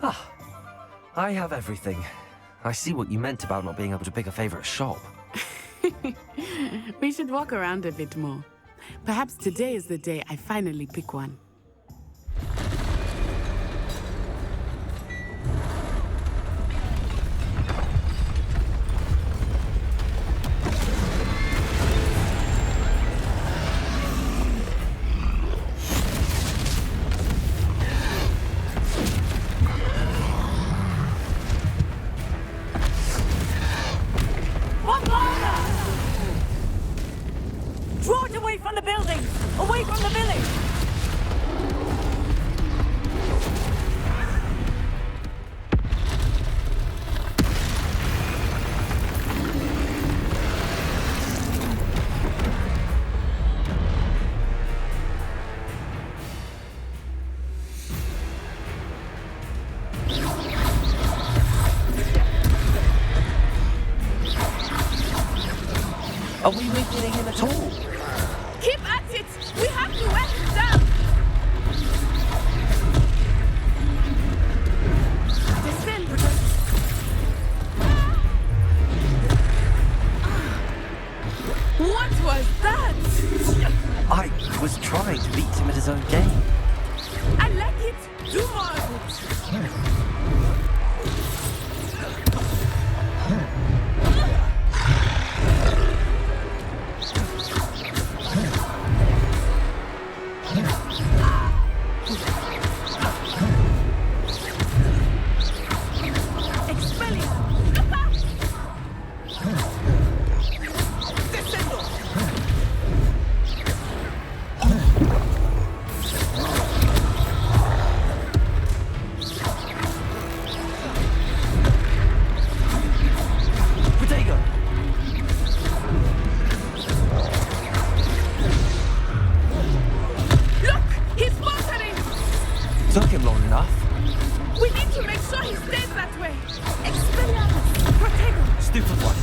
Ah, I have everything. I see what you meant about not being able to pick a favorite shop. We should walk around a bit more. Perhaps today is the day I finally pick one. Draw it away from the buildings! Away from the village! Are we weakening him at all? Keep at it! We have to wear him down! Descend! What was that? I was trying to beat him at his own game. I like it! Do more of it! Took him long enough. We need to make sure he stays that way. Expelliarmus! Protego! Stupefy.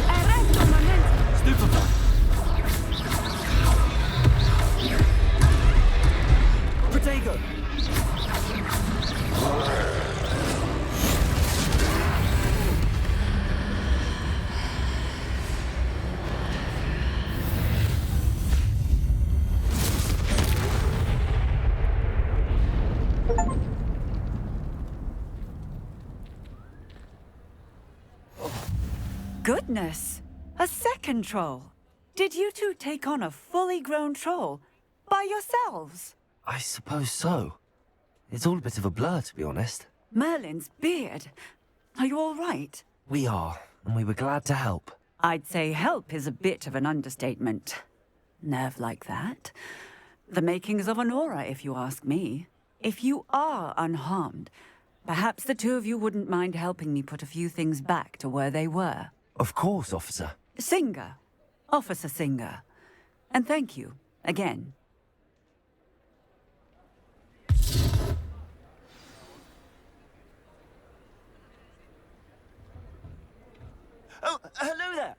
Arresto momento! Stupefy. Protego. Goodness! A second troll! Did you two take on a fully grown troll? By yourselves? I suppose so. It's all a bit of a blur, to be honest. Merlin's beard. Are you all right? We are, and we were glad to help. I'd say help is a bit of an understatement. Nerve like that. The makings of an aura, if you ask me. If you are unharmed, perhaps the two of you wouldn't mind helping me put a few things back to where they were. Of course, officer. Singer. Officer Singer. And thank you, again. Oh, hello there.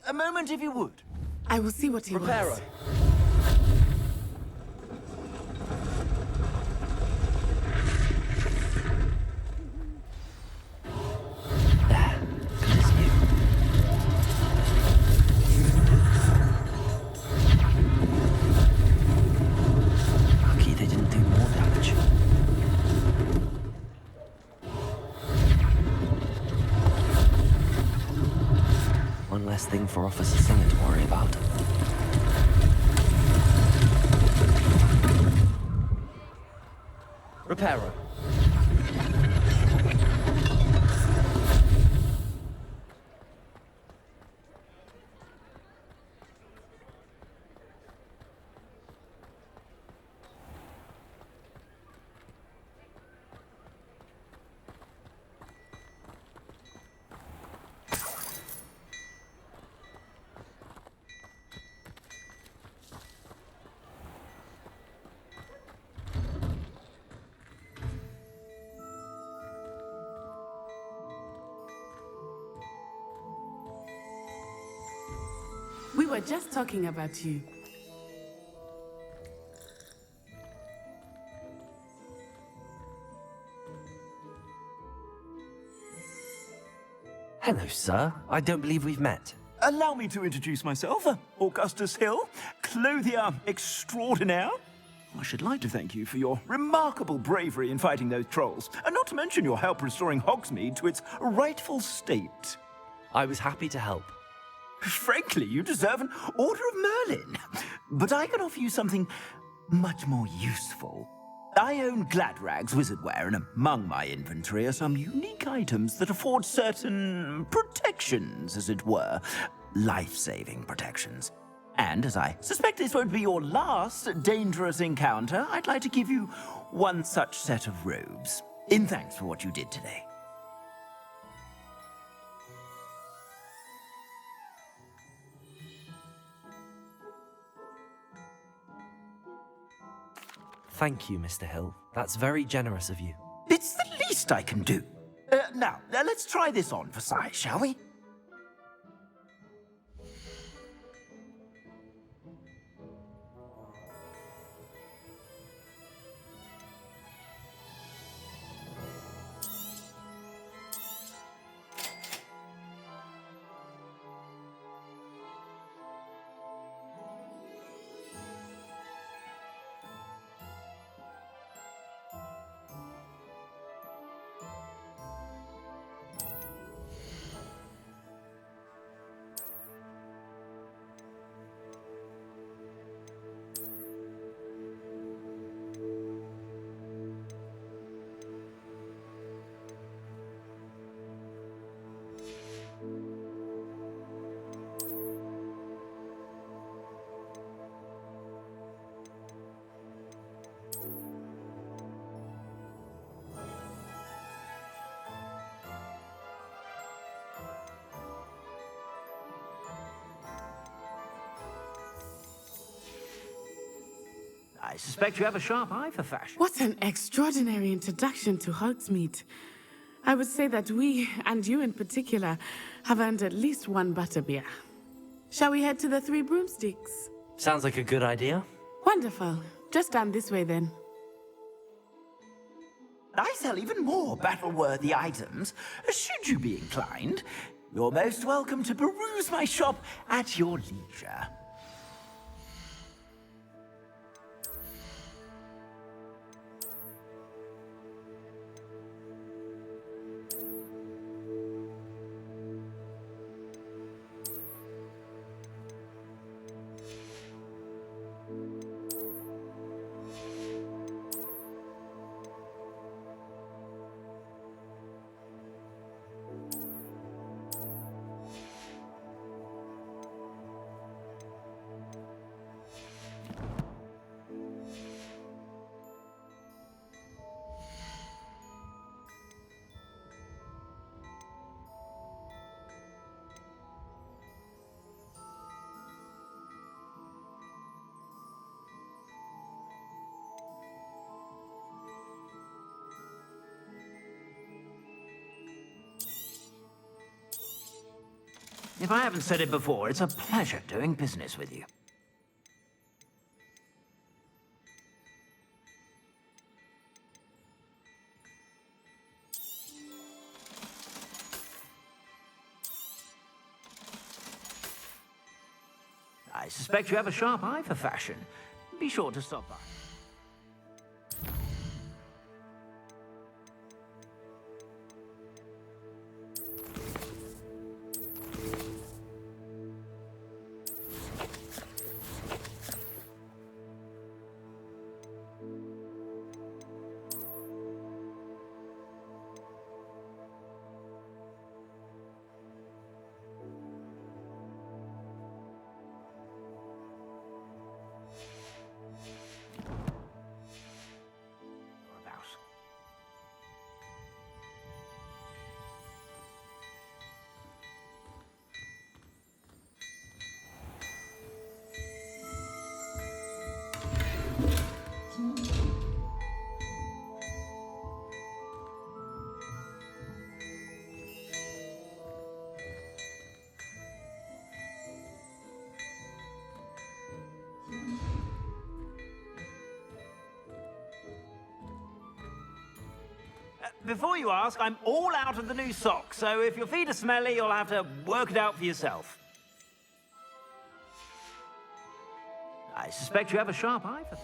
A moment, if you would. I will see what he Reparo. wants. There. It's you. Lucky they didn't do more damage. One less thing for Officer Singer to worry about. Reparo. We were just talking about you. Hello, sir. I don't believe we've met. Allow me to introduce myself, Augustus Hill, clothier extraordinaire. I should like to thank you for your remarkable bravery in fighting those trolls, and not to mention your help restoring Hogsmeade to its rightful state. I was happy to help. Frankly, you deserve an Order of Merlin. But I can offer you something much more useful. I own Gladrag's wizardware, and among my inventory are some unique items that afford certain protections, as it were. Life-saving protections. And as I suspect this won't be your last dangerous encounter, I'd like to give you one such set of robes, in thanks for what you did today. Thank you, Mr. Hill. That's very generous of you. It's the least I can do. Now, let's try this on for size, shall we? I suspect you have a sharp eye for fashion. What an extraordinary introduction to Hogsmeade. I would say that we, and you in particular, have earned at least one butterbeer. Shall we head to the Three Broomsticks? Sounds like a good idea. Wonderful. Just down this way then. I sell even more battle-worthy items. Should you be inclined, you're most welcome to peruse my shop at your leisure. If I haven't said it before, it's a pleasure doing business with you. I suspect you have a sharp eye for fashion. Be sure to stop by. Before you ask, I'm all out of the new socks, so if your feet are smelly, you'll have to work it out for yourself. I suspect you have a sharp eye for that.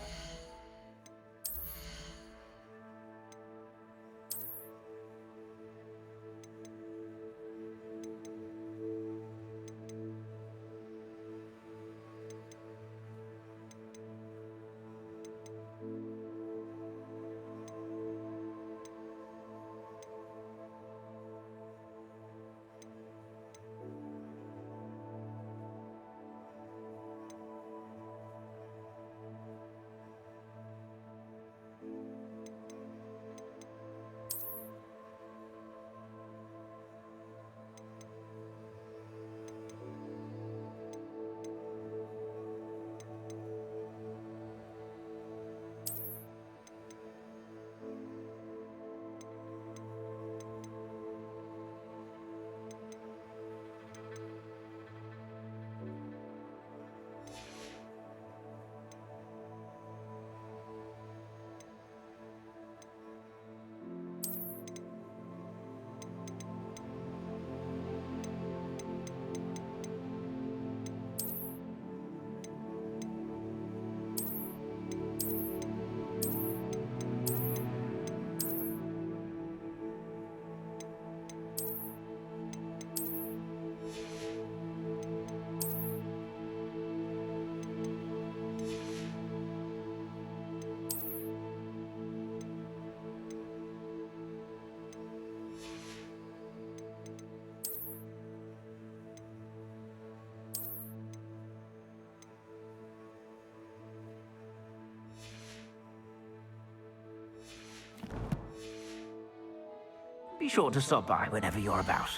Be sure to stop by whenever you're about.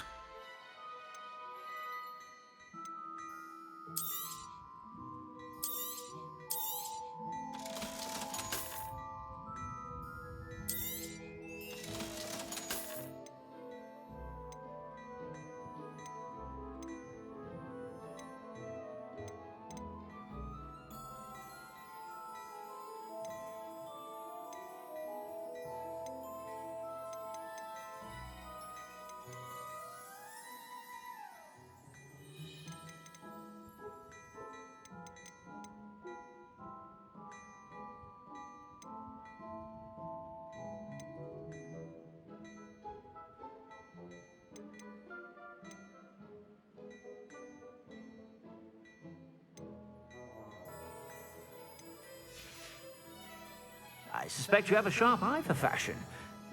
I suspect you have a sharp eye for fashion.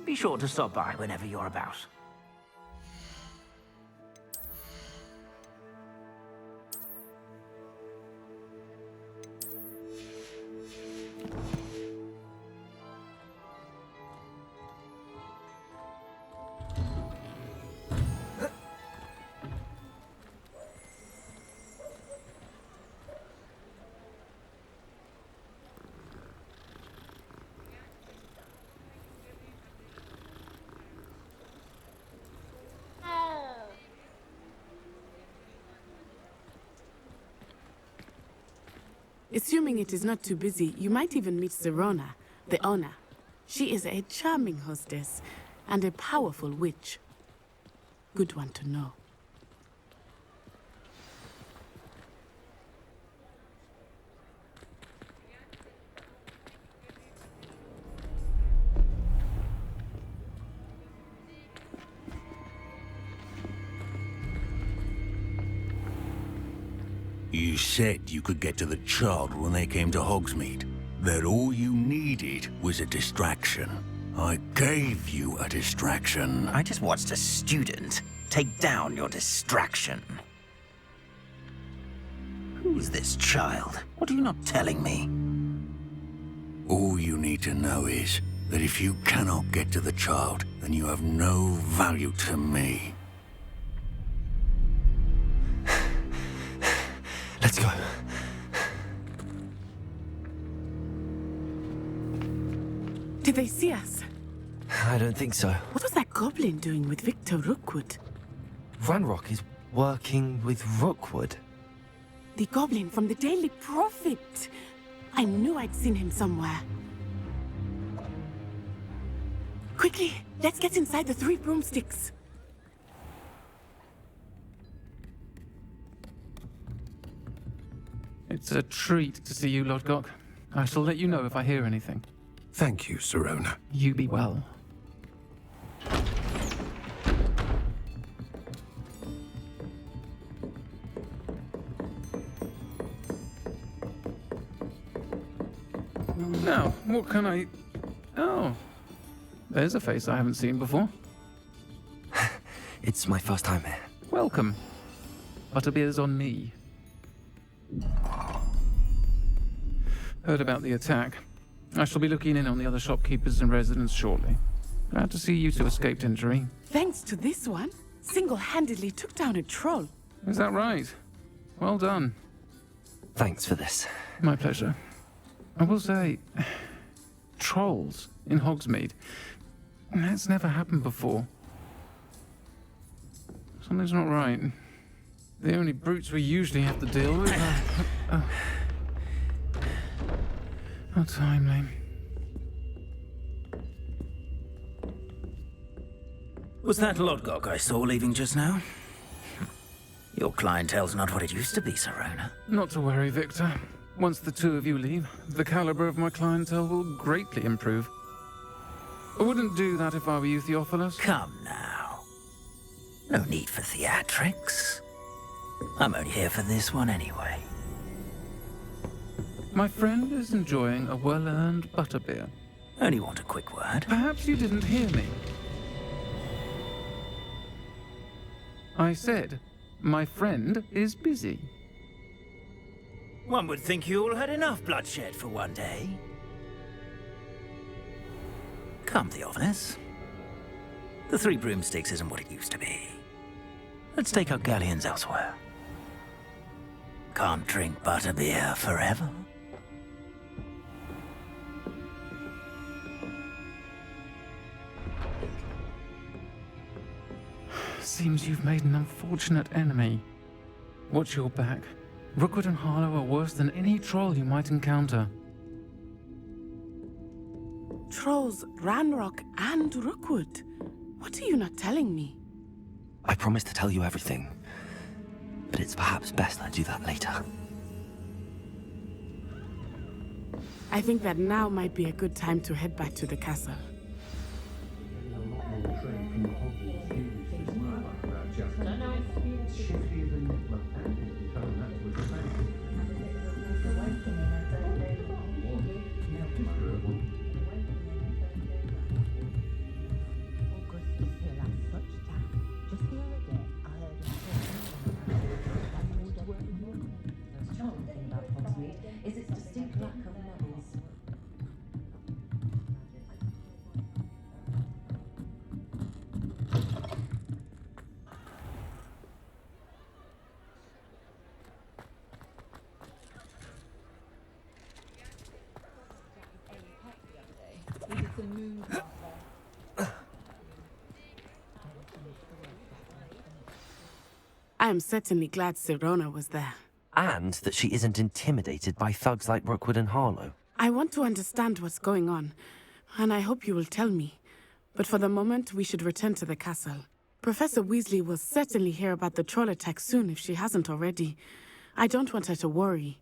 Be sure to stop by whenever you're about. Assuming it is not too busy, you might even meet Serona, the owner. She is a charming hostess and a powerful witch. Good one to know. You said you could get to the child when they came to Hogsmeade. That all you needed was a distraction. I gave you a distraction. I just watched a student take down your distraction. Who's this child? What are you not telling me? All you need to know is that if you cannot get to the child, then you have no value to me. Let's go. Did they see us? I don't think so. What was that goblin doing with Victor Rookwood? Ranrock is working with Rookwood. The goblin from the Daily Prophet. I knew I'd seen him somewhere. Quickly, let's get inside the 3 broomsticks. It's a treat to see you, Lodgok. I shall let you know if I hear anything. Thank you, Sirona. You be well. Now, what can I... Oh, there's a face I haven't seen before. It's my first time here. Welcome. Butterbeer's on me. Heard about the attack. I shall be looking in on the other shopkeepers and residents shortly. Glad to see you two escaped injury. Thanks to this one, single-handedly took down a troll. Is that right? Well done. Thanks for this. My pleasure. I will say, trolls in Hogsmeade. That's never happened before. Something's not right. The only brutes we usually have to deal with are... How timely. Was that Lodgok I saw leaving just now? Your clientele's not what it used to be, Sirona. Not to worry, Victor. Once the two of you leave, the caliber of my clientele will greatly improve. I wouldn't do that if I were you, Theophilus. Come now. No need for theatrics. I'm only here for this one anyway. My friend is enjoying a well-earned butterbeer. Only want a quick word. Perhaps you didn't hear me. I said, my friend is busy. One would think you all had enough bloodshed for one day. Come, Theophilus. The 3 broomsticks isn't what it used to be. Let's take our galleons elsewhere. Can't drink butterbeer forever. Seems you've made an unfortunate enemy. Watch your back. Rookwood and Harlow are worse than any troll you might encounter. Trolls, Ranrock, and Rookwood. What are you not telling me? I promised to tell you everything, but it's perhaps best I do that later. I think that now might be a good time to head back to the castle. I am certainly glad Sirona was there. And that she isn't intimidated by thugs like Rookwood and Harlow. I want to understand what's going on, and I hope you will tell me. But for the moment, we should return to the castle. Professor Weasley will certainly hear about the troll attack soon if she hasn't already. I don't want her to worry.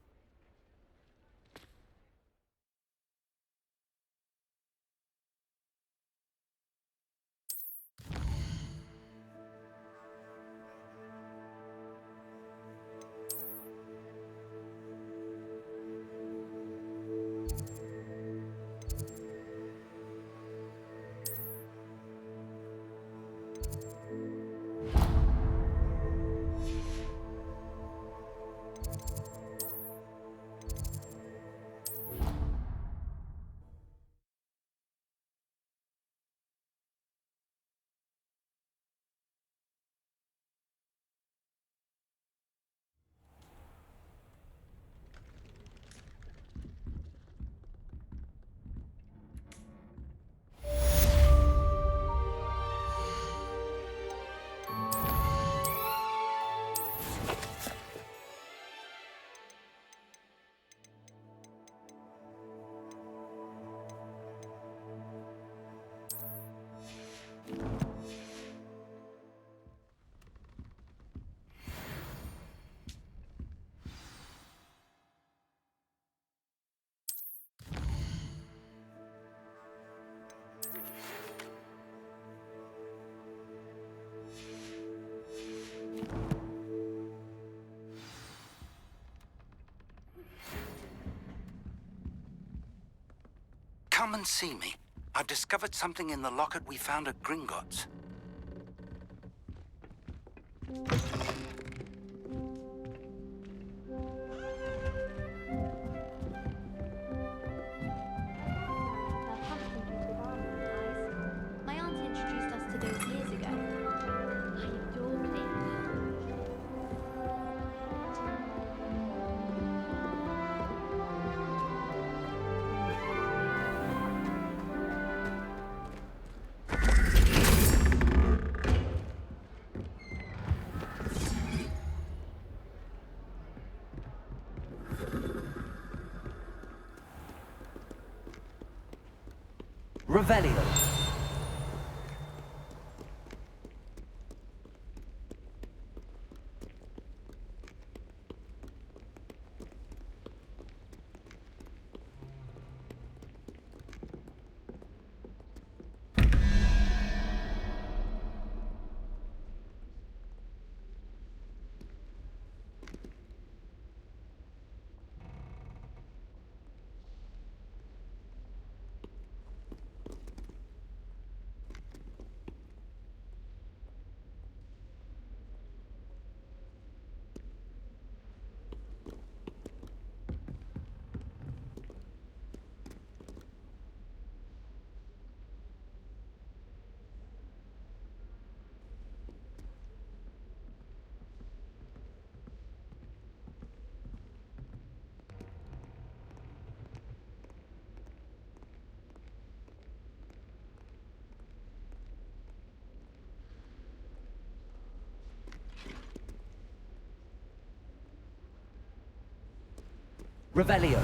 Come and see me. I've discovered something in the locket we found at Gringotts. My aunt introduced us to those years ago. I adore playing cards. Revelio. Revelio.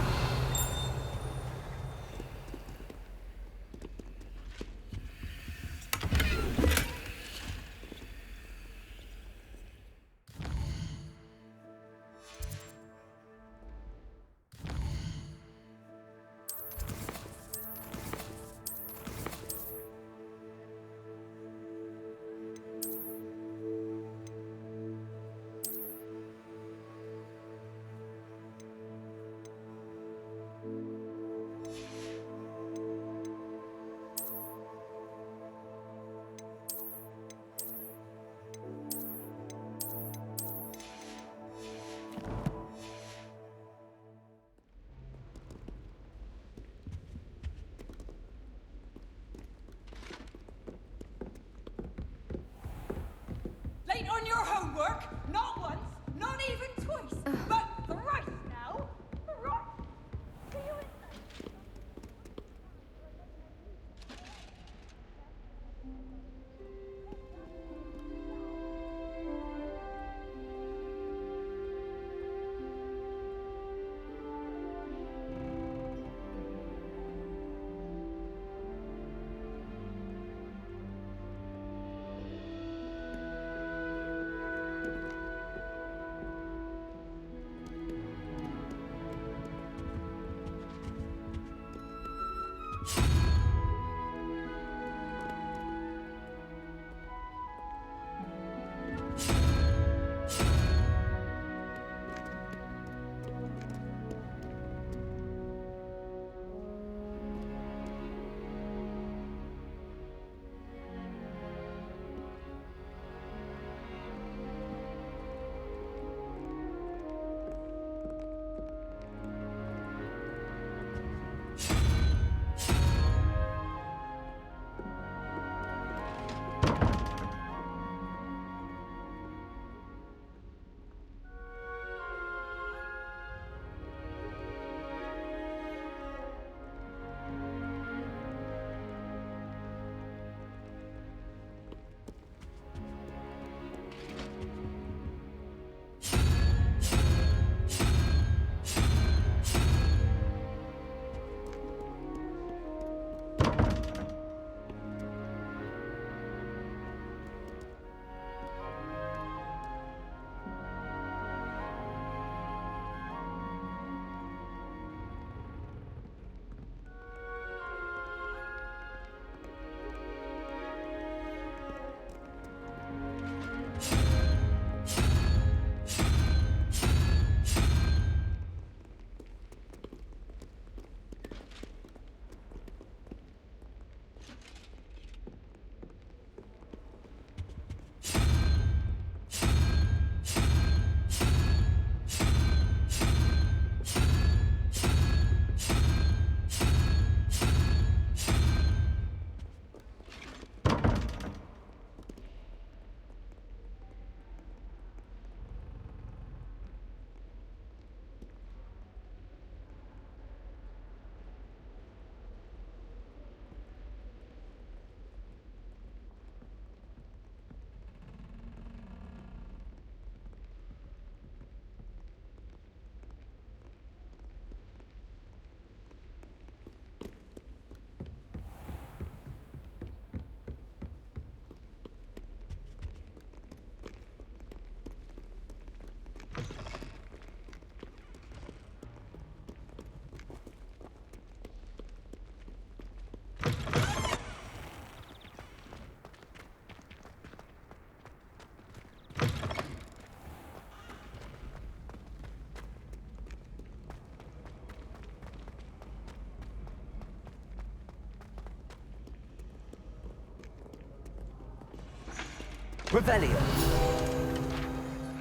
Revelio.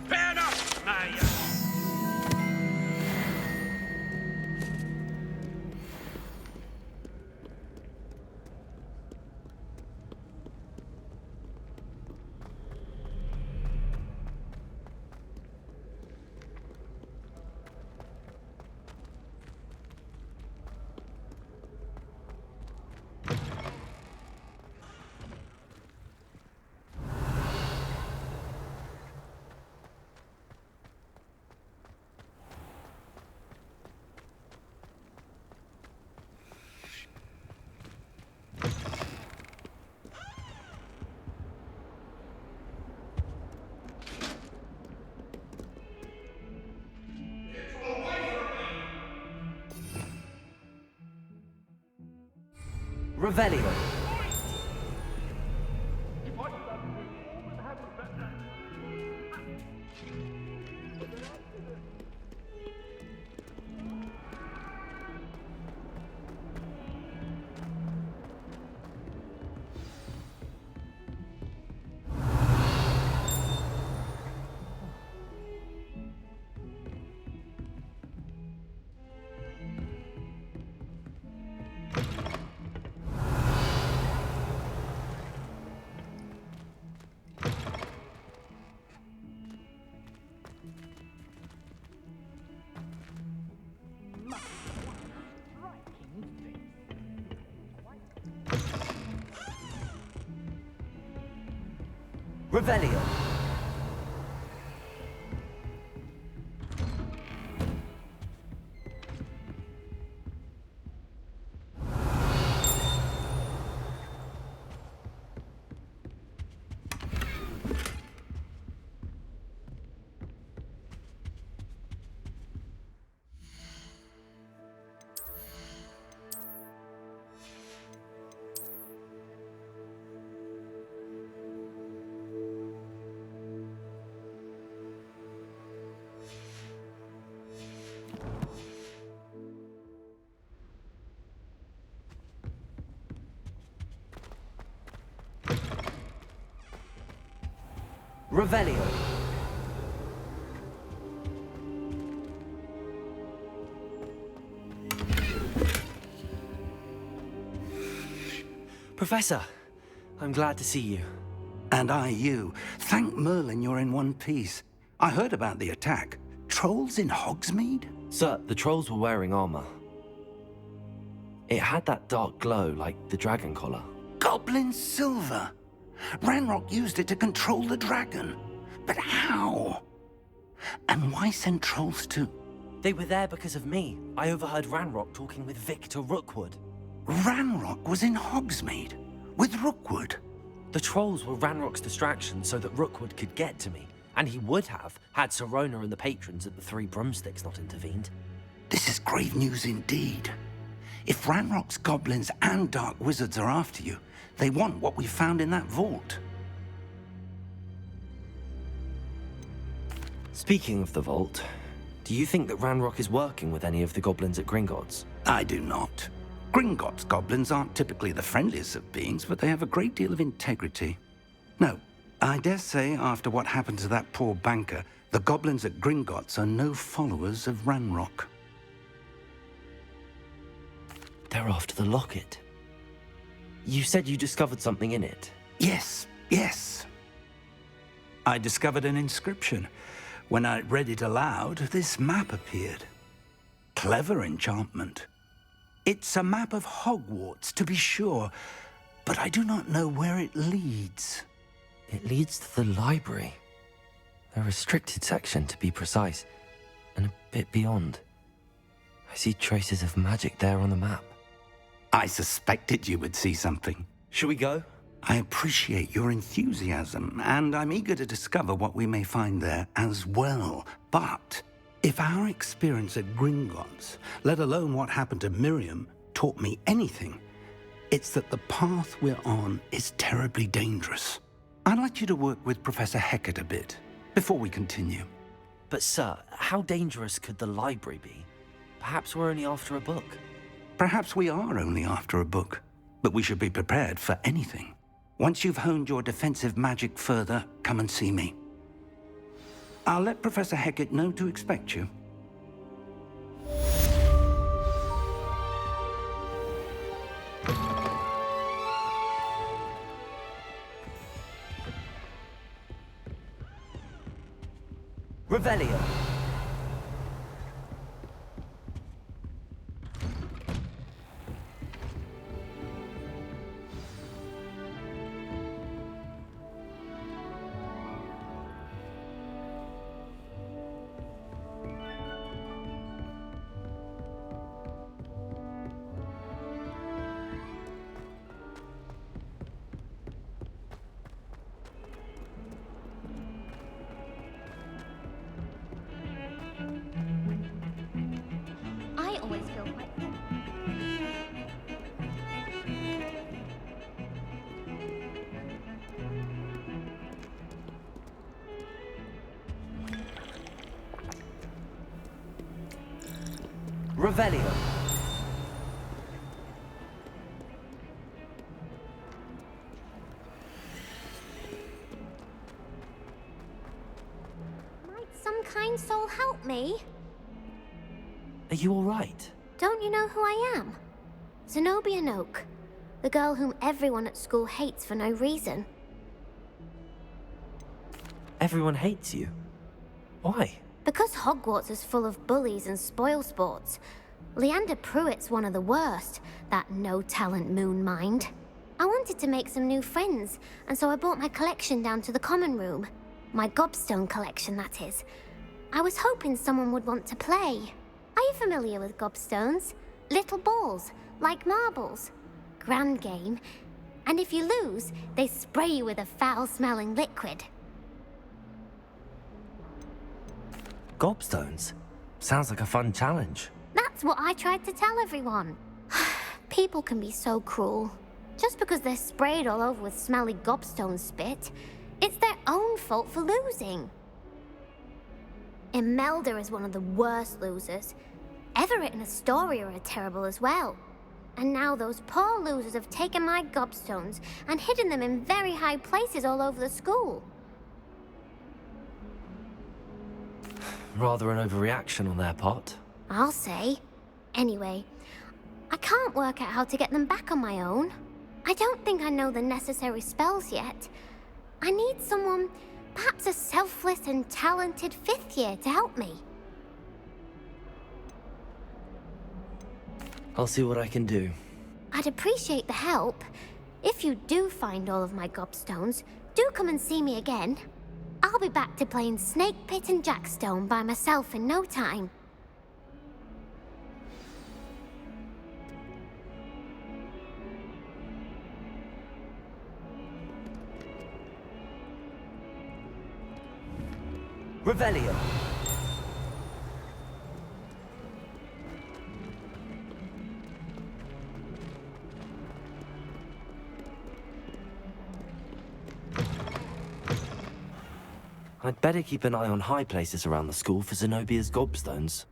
Fair enough, Maya. Revelio. Revelio. Revelio. Professor, I'm glad to see you. And I you. Thank Merlin you're in one piece. I heard about the attack. Trolls in Hogsmeade? Sir, the trolls were wearing armor. It had that dark glow like the dragon collar. Goblin silver. Ranrock used it to control the dragon. But how? And why send trolls to... They were there because of me. I overheard Ranrock talking with Victor Rookwood. Ranrock was in Hogsmeade with Rookwood. The trolls were Ranrock's distraction so that Rookwood could get to me. And he would have, had Sirona and the patrons at the Three Broomsticks not intervened. This is grave news indeed. If Ranrock's goblins and dark wizards are after you, they want what we found in that vault. Speaking of the vault, do you think that Ranrock is working with any of the goblins at Gringotts? I do not. Gringotts goblins aren't typically the friendliest of beings, but they have a great deal of integrity. No, I dare say after what happened to that poor banker, the goblins at Gringotts are no followers of Ranrock. They're after the locket. You said you discovered something in it. Yes. I discovered an inscription. When I read it aloud, this map appeared. Clever enchantment. It's a map of Hogwarts, to be sure, but I do not know where it leads. It leads to the library. A restricted section, to be precise, and a bit beyond. I see traces of magic there on the map. I suspected you would see something. Shall we go? I appreciate your enthusiasm, and I'm eager to discover what we may find there as well. But if our experience at Gringotts, let alone what happened to Miriam, taught me anything, it's that the path we're on is terribly dangerous. I'd like you to work with Professor Hecat a bit before we continue. But sir, how dangerous could the library be? Perhaps we're only after a book. Perhaps we are only after a book, but we should be prepared for anything. Once you've honed your defensive magic further, come and see me. I'll let Professor Hecat know to expect you. Revelio. I always feel quite... Revelio. Might some kind soul help me? Are you all right? Don't you know who I am? Zenobia Noak, the girl whom everyone at school hates for no reason. Everyone hates you. Why? Because Hogwarts is full of bullies and spoilsports. Leander Pruitt's one of the worst, that no-talent moon mind. I wanted to make some new friends, and so I brought my collection down to the common room. My gobstone collection, that is. I was hoping someone would want to play. Are you familiar with gobstones? Little balls, like marbles. Grand game. And if you lose, they spray you with a foul-smelling liquid. Gobstones? Sounds like a fun challenge. That's what I tried to tell everyone. People can be so cruel. Just because they're sprayed all over with smelly gobstone spit, it's their own fault for losing. Imelda is one of the worst losers. Everett and Astoria are terrible as well. And now those poor losers have taken my gobstones and hidden them in very high places all over the school. Rather an overreaction on their part. I'll say. Anyway, I can't work out how to get them back on my own. I don't think I know the necessary spells yet. I need someone, perhaps a selfless and talented fifth year to help me. I'll see what I can do. I'd appreciate the help. If you do find all of my gobstones, do come and see me again. I'll be back to playing Snake Pit and Jackstone by myself in no time. Revelio. I'd better keep an eye on high places around the school for Zenobia's gobstones.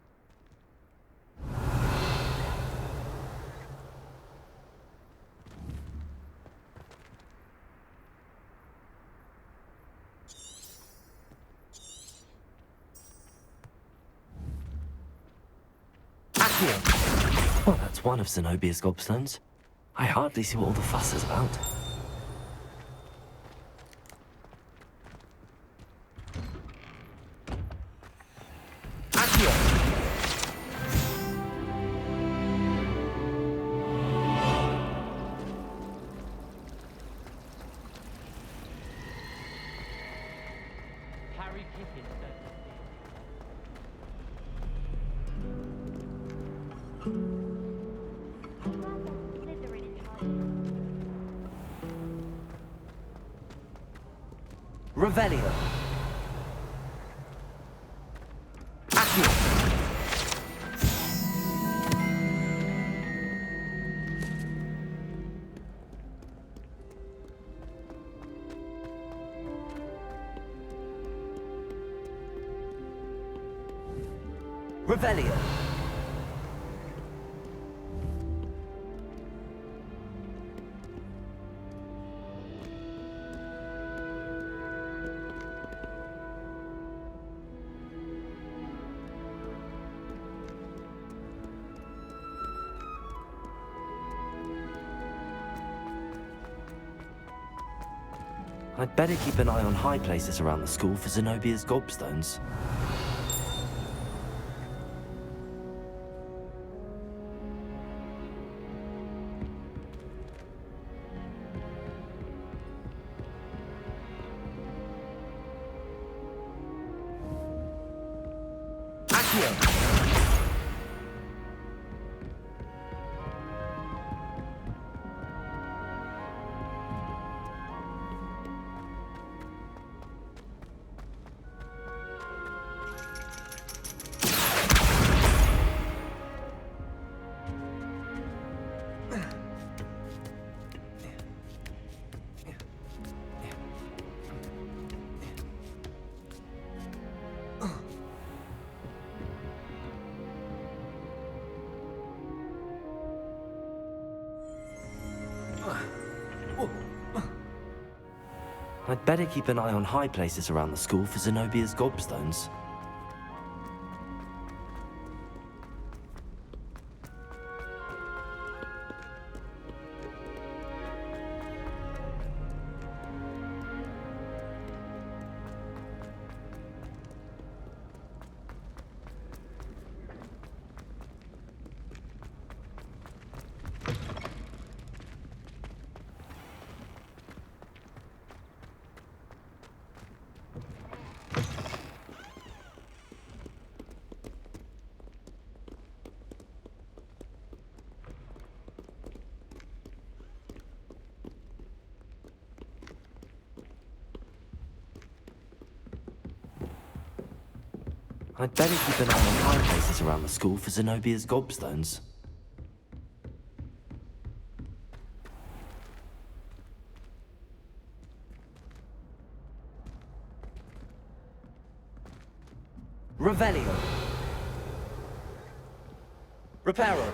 Accio! Well, that's one of Zenobia's gobstones. I hardly see what all the fuss is about. Revelio. Accio. Revelio. I'd better keep an eye on high places around the school for Zenobia's gobstones. I'd better keep an eye on high places around the school for Zenobia's gobstones. I'd better keep an eye on high places around the school for Zenobia's gobstones. Revelio. Reparo.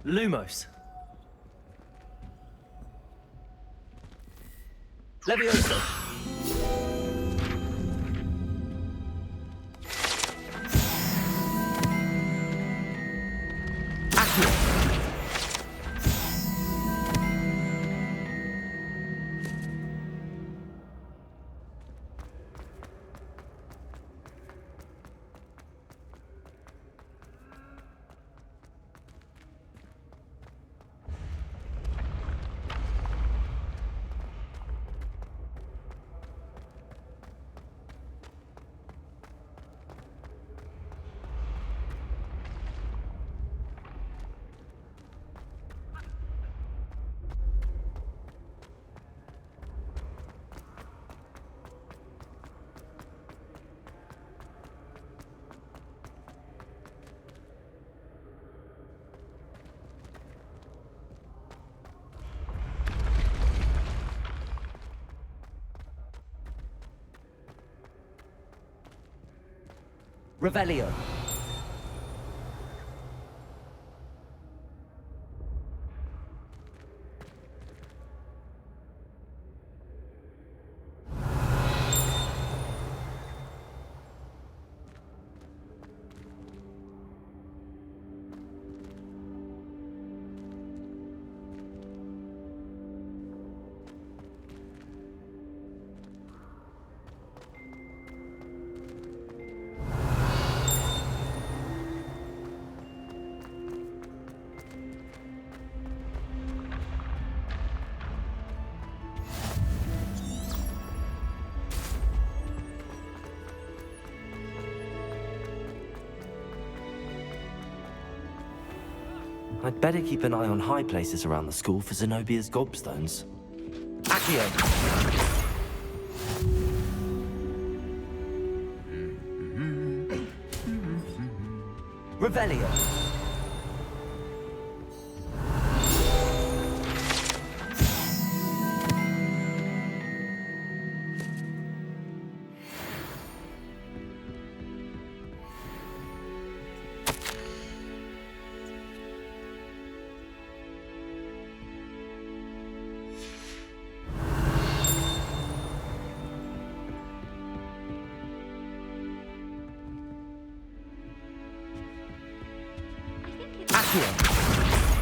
Lumos. Levioso. Revelio. I'd better keep an eye on high places around the school for Zenobia's gobstones. Accio! Revelio!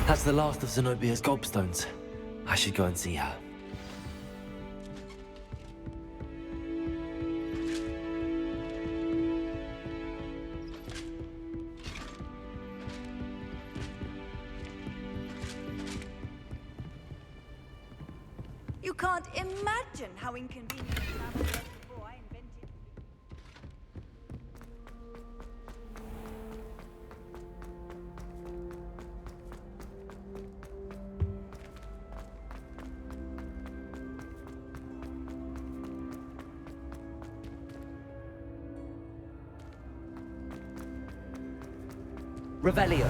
That's the last of Zenobia's gobstones. I should go and see her. You can't imagine how inconvenient travel was before I invented. Revelio.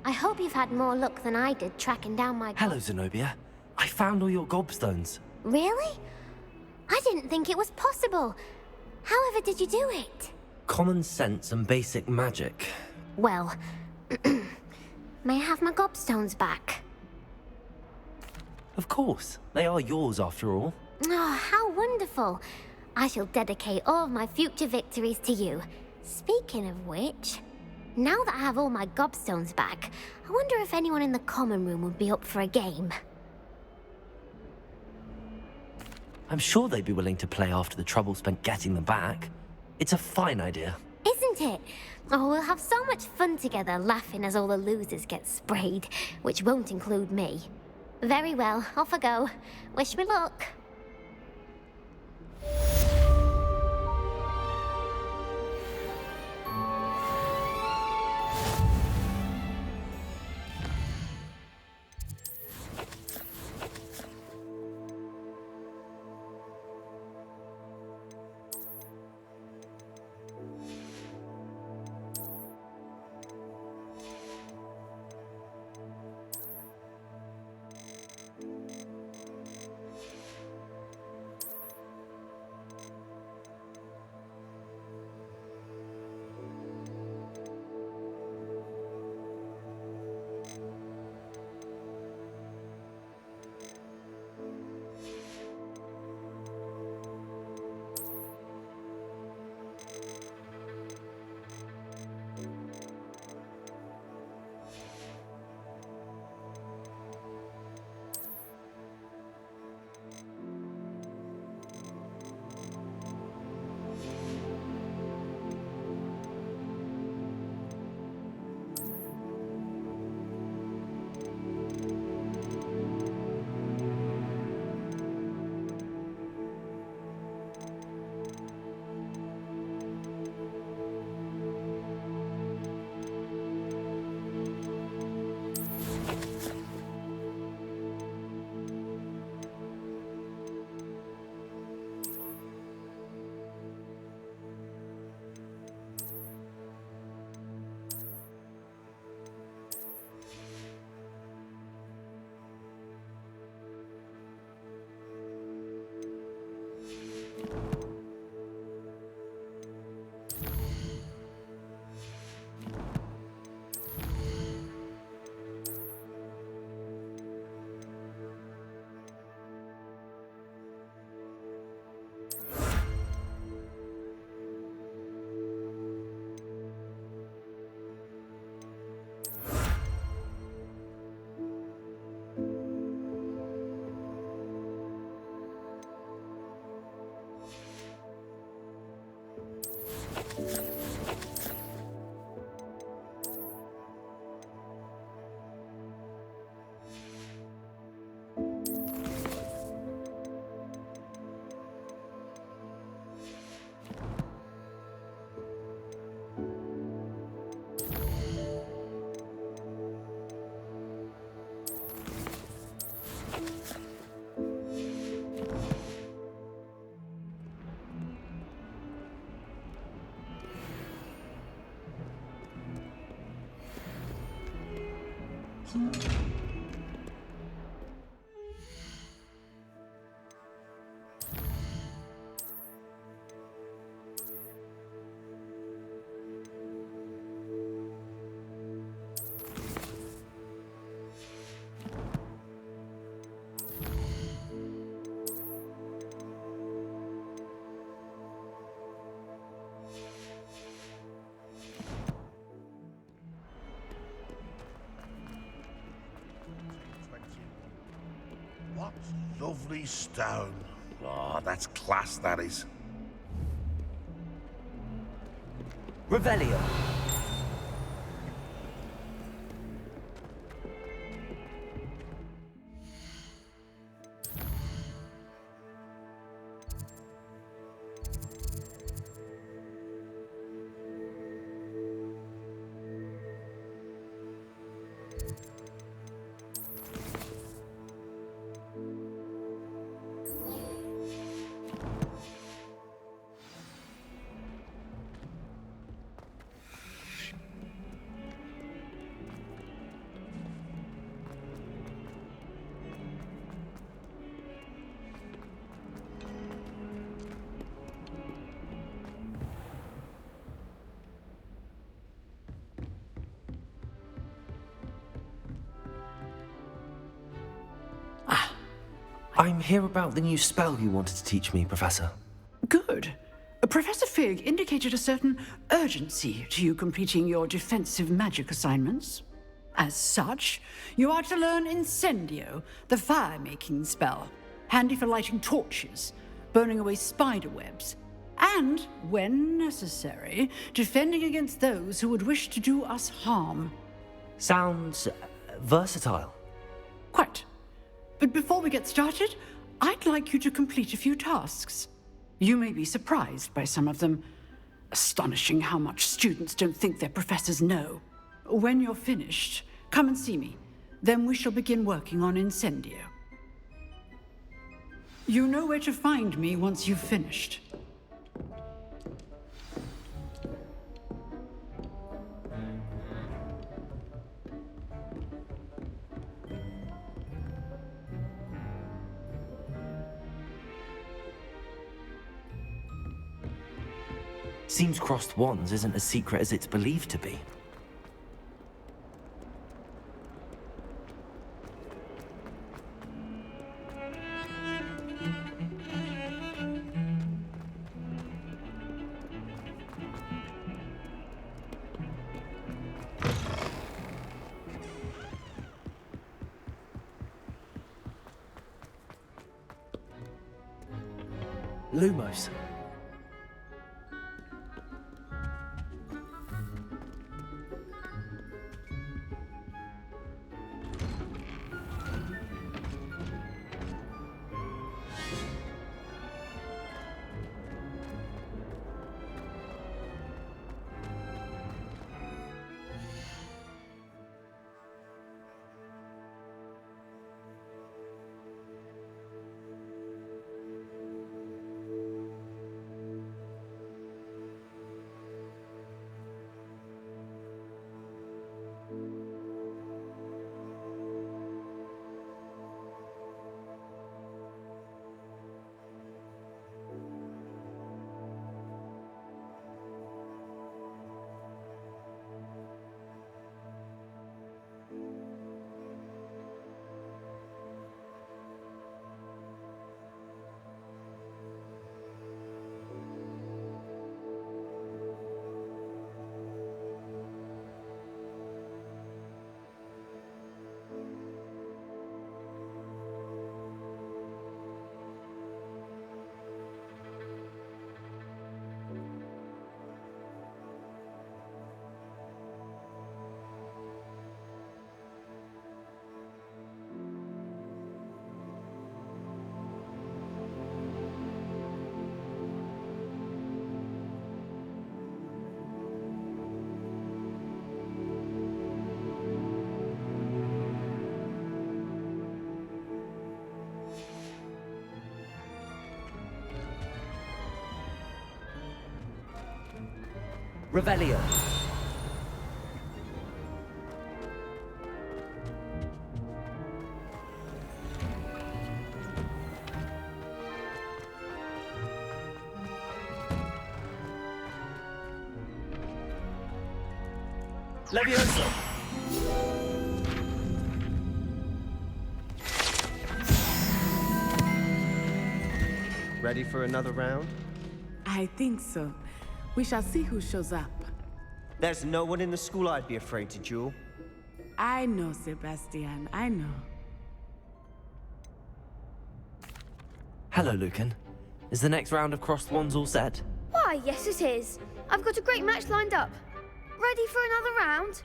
I hope you've had more luck than I did tracking down my... Hello, Zenobia. I found all your gobstones. Really? I didn't think it was possible. However did you do it? Common sense and basic magic. Well, may I have my gobstones back? Of course. They are yours after all. Oh, how wonderful. I shall dedicate all of my future victories to you. Speaking of which, now that I have all my gobstones back, I wonder if anyone in the common room would be up for a game. I'm sure they'd be willing to play after the trouble spent getting them back. It's a fine idea. Isn't it? Oh, we'll have so much fun together laughing as all the losers get sprayed, which won't include me. Very well, off I go. Wish me luck. What lovely stone. Oh, that's class, that is. Revelio. I'm here about the new spell you wanted to teach me, Professor. Good. Professor Fig indicated a certain urgency to you completing your defensive magic assignments. As such, you are to learn Incendio, the fire-making spell, handy for lighting torches, burning away spider webs, and, when necessary, defending against those who would wish to do us harm. Sounds versatile. Quite. But before we get started, I'd like you to complete a few tasks. You may be surprised by some of them. Astonishing how much students don't think their professors know. When you're finished, come and see me. Then we shall begin working on Incendio. You know where to find me once you've finished. Seems crossed wands isn't as secret as it's believed to be. Lumos. Revelio. Leviosa! Ready for another round? I think so. We shall see who shows up. There's no one in the school I'd be afraid to duel. I know, Sebastian, I know. Hello, Lucan. Is the next round of Crossed Wands all set? Why, yes it is. I've got a great match lined up. Ready for another round?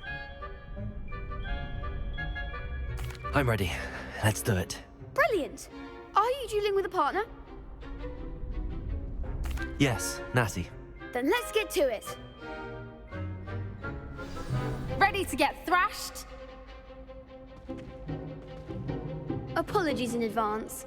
I'm ready. Let's do it. Brilliant. Are you dueling with a partner? Yes, Natty. Then let's get to it. Ready to get thrashed? Apologies in advance.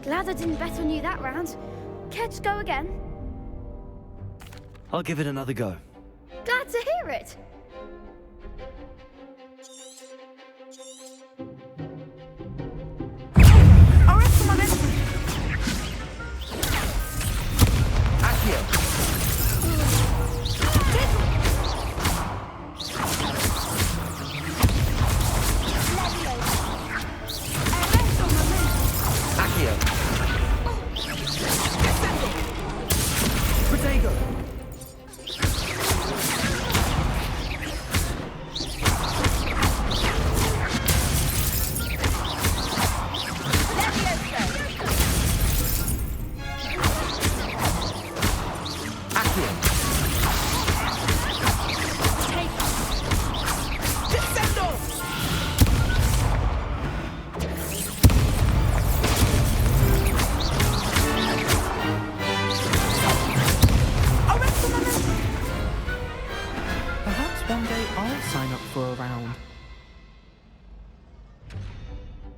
Glad I didn't bet on you that round. Care to go again? I'll give it another go. Glad to hear it.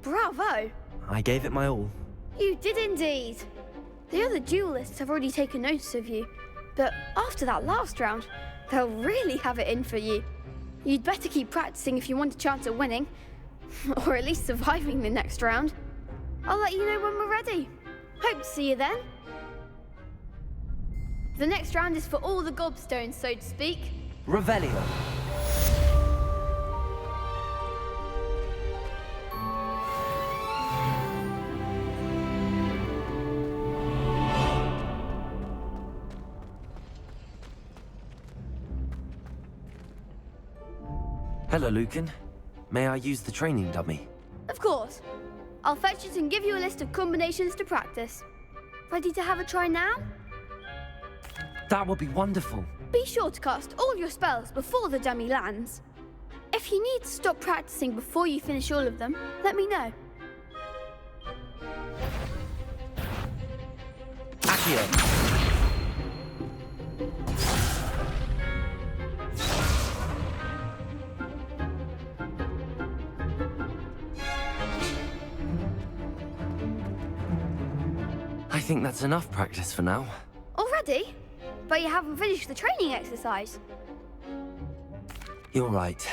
Bravo! I gave it my all. You did indeed. The other duelists have already taken notice of you, but after that last round, they'll really have it in for you. You'd better keep practicing if you want a chance at winning, or at least surviving the next round. I'll let you know when we're ready. Hope to see you then. The next round is for all the gobstones, so to speak. Revelio. Hello, Lucan. May I use the training dummy? Of course. I'll fetch it and give you a list of combinations to practice. Ready to have a try now? That would be wonderful. Be sure to cast all your spells before the dummy lands. If If you need to stop practicing before you finish all of them, let me know. Accio. I think that's enough practice for now. Already? But you haven't finished the training exercise. You're right.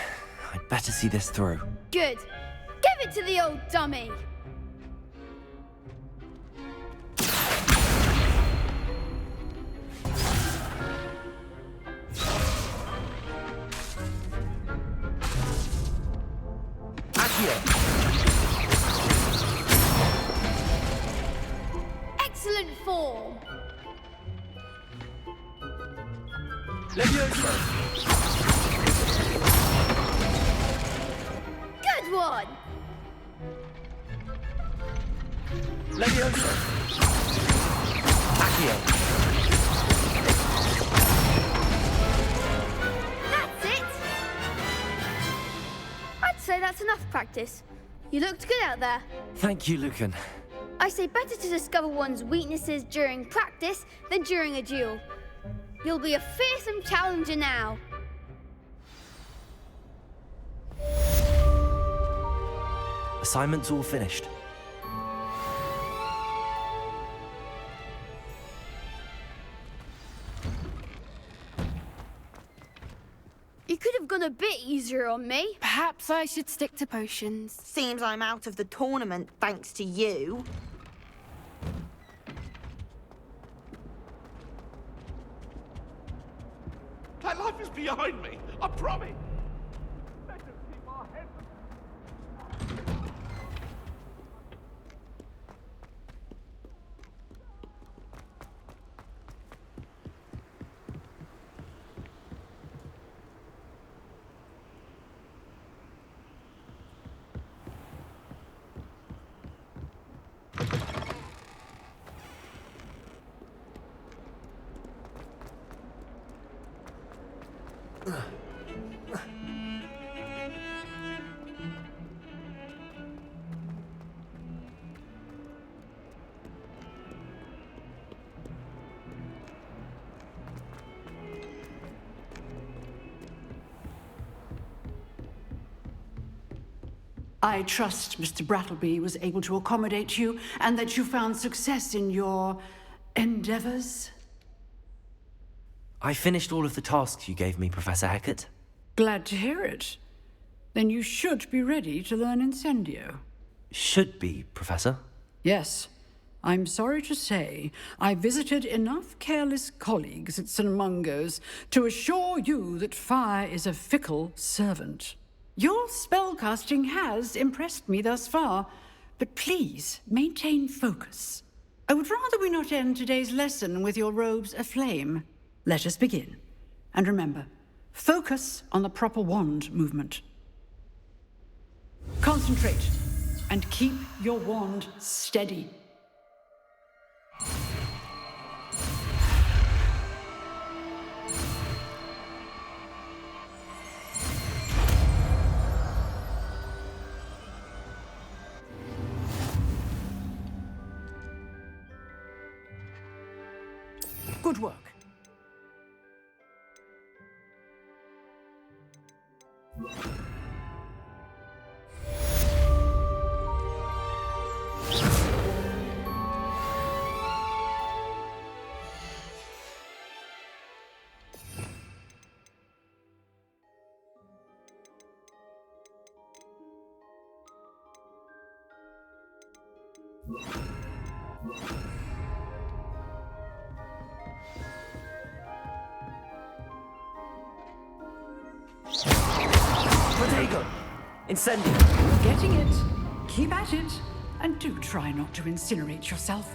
I'd better see this through. Good. Give it to the old dummy! Excellent form! Levioso! Good one! Levioso! Accio! That's it! I'd say that's enough practice. You looked good out there. Thank you, Lucan. I say better to discover one's weaknesses during practice than during a duel. You'll be a fearsome challenger now. Assignment's all finished. You could have gone a bit easier on me. Perhaps I should stick to potions. Seems I'm out of the tournament thanks to you. That life is behind me, I promise. Let us keep our heads. I trust Mr. Brattleby was able to accommodate you and that you found success in your endeavors. I finished all of the tasks you gave me, Professor Hecat. Glad to hear it. Then you should be ready to learn Incendio. Should be, Professor. Yes. I'm sorry to say, I visited enough careless colleagues at St. Mungo's to assure you that fire is a fickle servant. Your spellcasting has impressed me thus far, but please maintain focus. I would rather we not end today's lesson with your robes aflame. Let us begin. And remember, focus on the proper wand movement. Concentrate and keep your wand steady. Good work. Protego! Incendio! Getting it. Keep at it. And do try not to incinerate yourself.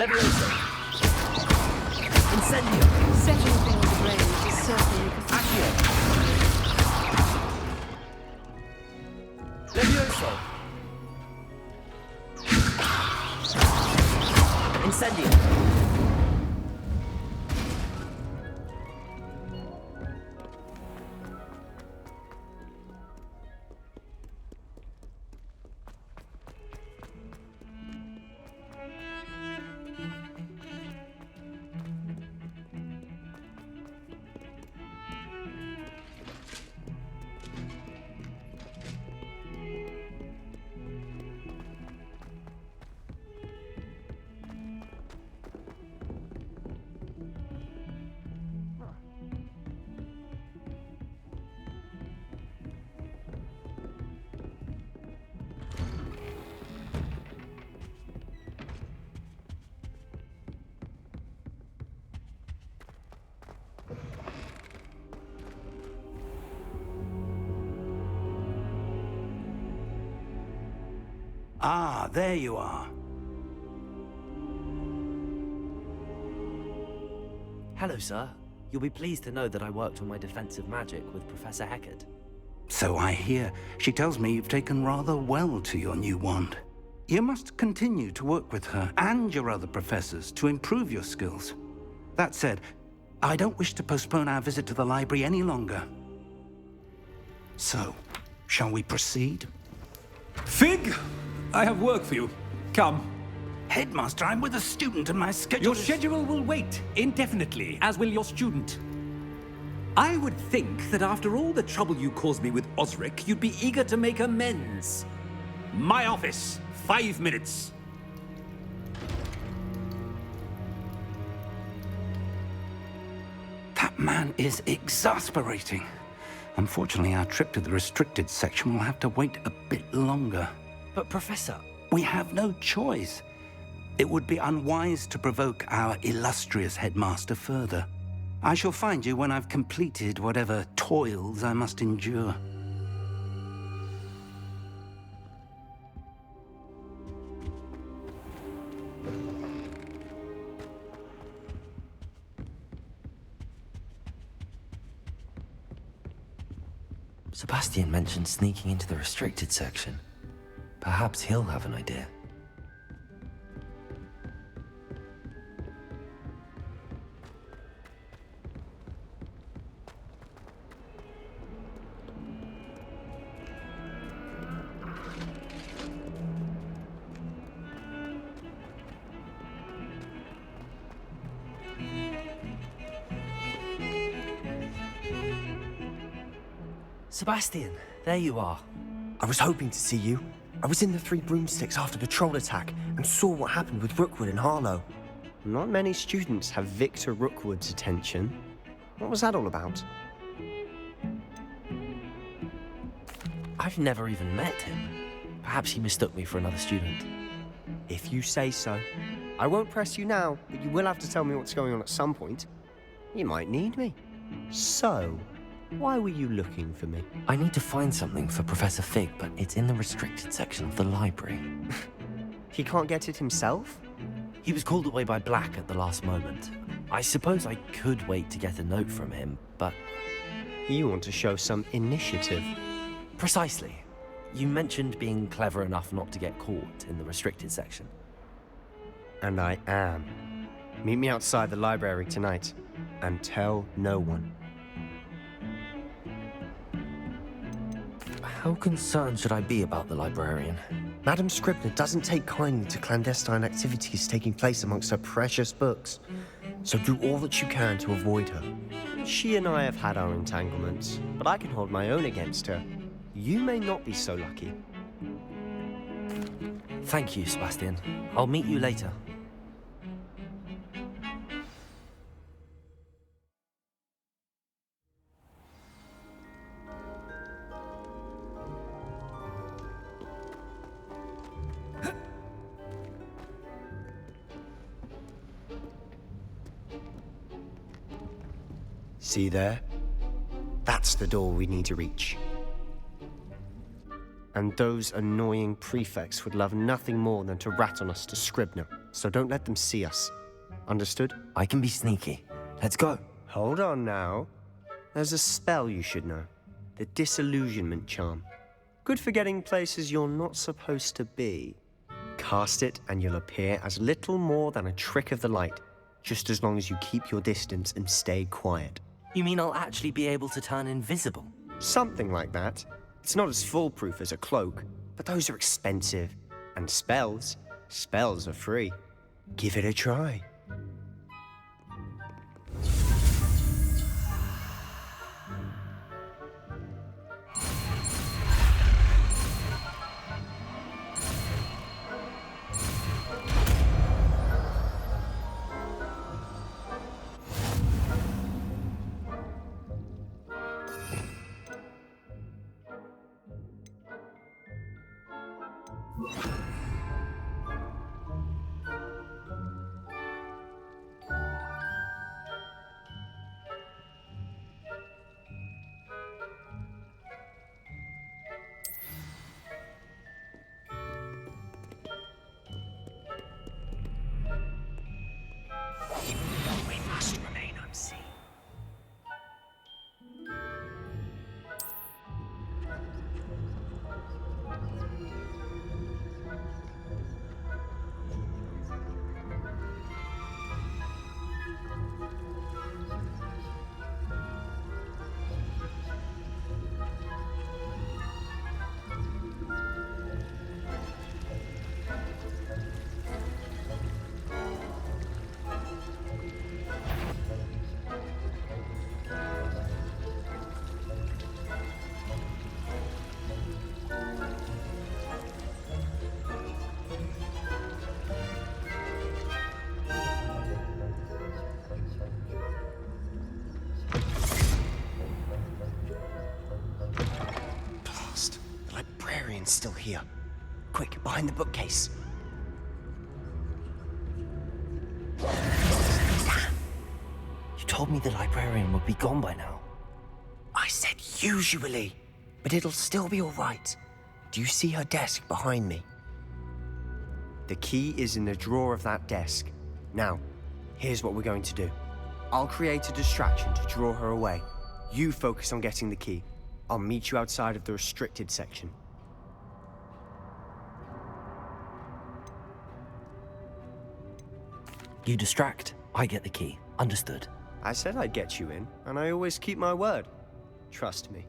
Levioso! Incendio! Setting things ablaze is certainly Accio! Levioso! Incendio! Ah, there you are. Hello, sir. You'll be pleased to know that I worked on my defensive magic with Professor Heckard. So I hear. She tells me you've taken rather well to your new wand. You must continue to work with her and your other professors to improve your skills. That said, I don't wish to postpone our visit to the library any longer. So, shall we proceed? Fig! I have work for you. Come. Headmaster, I'm with a student and my schedule Your schedule will wait indefinitely, as will your student. I would think that after all the trouble you caused me with Osric, you'd be eager to make amends. My office, 5 minutes. That man is exasperating. Unfortunately, our trip to the restricted section will have to wait a bit longer. But, Professor... We have no choice. It would be unwise to provoke our illustrious headmaster further. I shall find you when I've completed whatever toils I must endure. Sebastian mentioned sneaking into the restricted section. Perhaps he'll have an idea. Sebastian, there you are. I was hoping to see you. I was in the Three Broomsticks after the troll attack and saw what happened with Rookwood and Harlow. Not many students have Victor Rookwood's attention. What was that all about? I've never even met him. Perhaps he mistook me for another student. If you say so. I won't press you now, but you will have to tell me what's going on at some point. You might need me. So, why were you looking for me? I need to find something for Professor Fig, but it's in the restricted section of the library. He can't get it himself? He was called away by Black at the last moment. I suppose I could wait to get a note from him, but... You want to show some initiative. Precisely. You mentioned being clever enough not to get caught in the restricted section. And I am. Meet me outside the library tonight, and tell no one. How concerned should I be about the librarian? Madam Scribner doesn't take kindly to clandestine activities taking place amongst her precious books, so do all that you can to avoid her. She and I have had our entanglements, but I can hold my own against her. You may not be so lucky. Thank you, Sebastian. I'll meet you later. See there? That's the door we need to reach. And those annoying prefects would love nothing more than to rat on us to Scribner. so don't let them see us. Understood? I can be sneaky. Let's go. Hold on now. There's a spell you should know. The Disillusionment Charm. Good for getting places you're not supposed to be. Cast it and you'll appear as little more than a trick of the light, just as long as you keep your distance and stay quiet. You mean I'll actually be able to turn invisible? Something like that. It's not as foolproof as a cloak, but those are expensive. And spells are free. Give it a try. We must remain unseen. Still here. Quick, behind the bookcase. Damn! You told me the librarian would be gone by now. I said usually, but it'll still be all right. Do you see her desk behind me? The key is in the drawer of that desk. Now, here's what we're going to do. I'll create a distraction to draw her away. You focus on getting the key. I'll meet you outside of the restricted section. You distract, I get the key. Understood. I said I'd get you in, and I always keep my word. Trust me.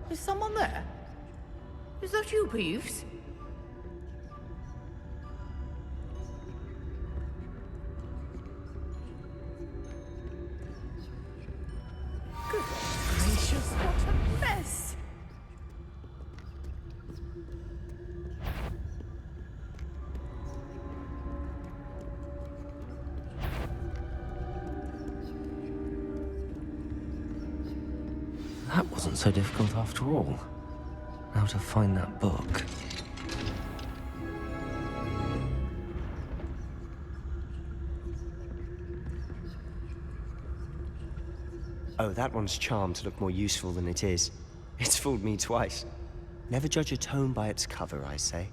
Is someone there? Is that you, Peeves? Goodness gracious, what a mess! That wasn't so difficult after all. Now to find that book. Oh, that one's charmed to look more useful than it is. It's fooled me twice. Never judge a tome by its cover, I say.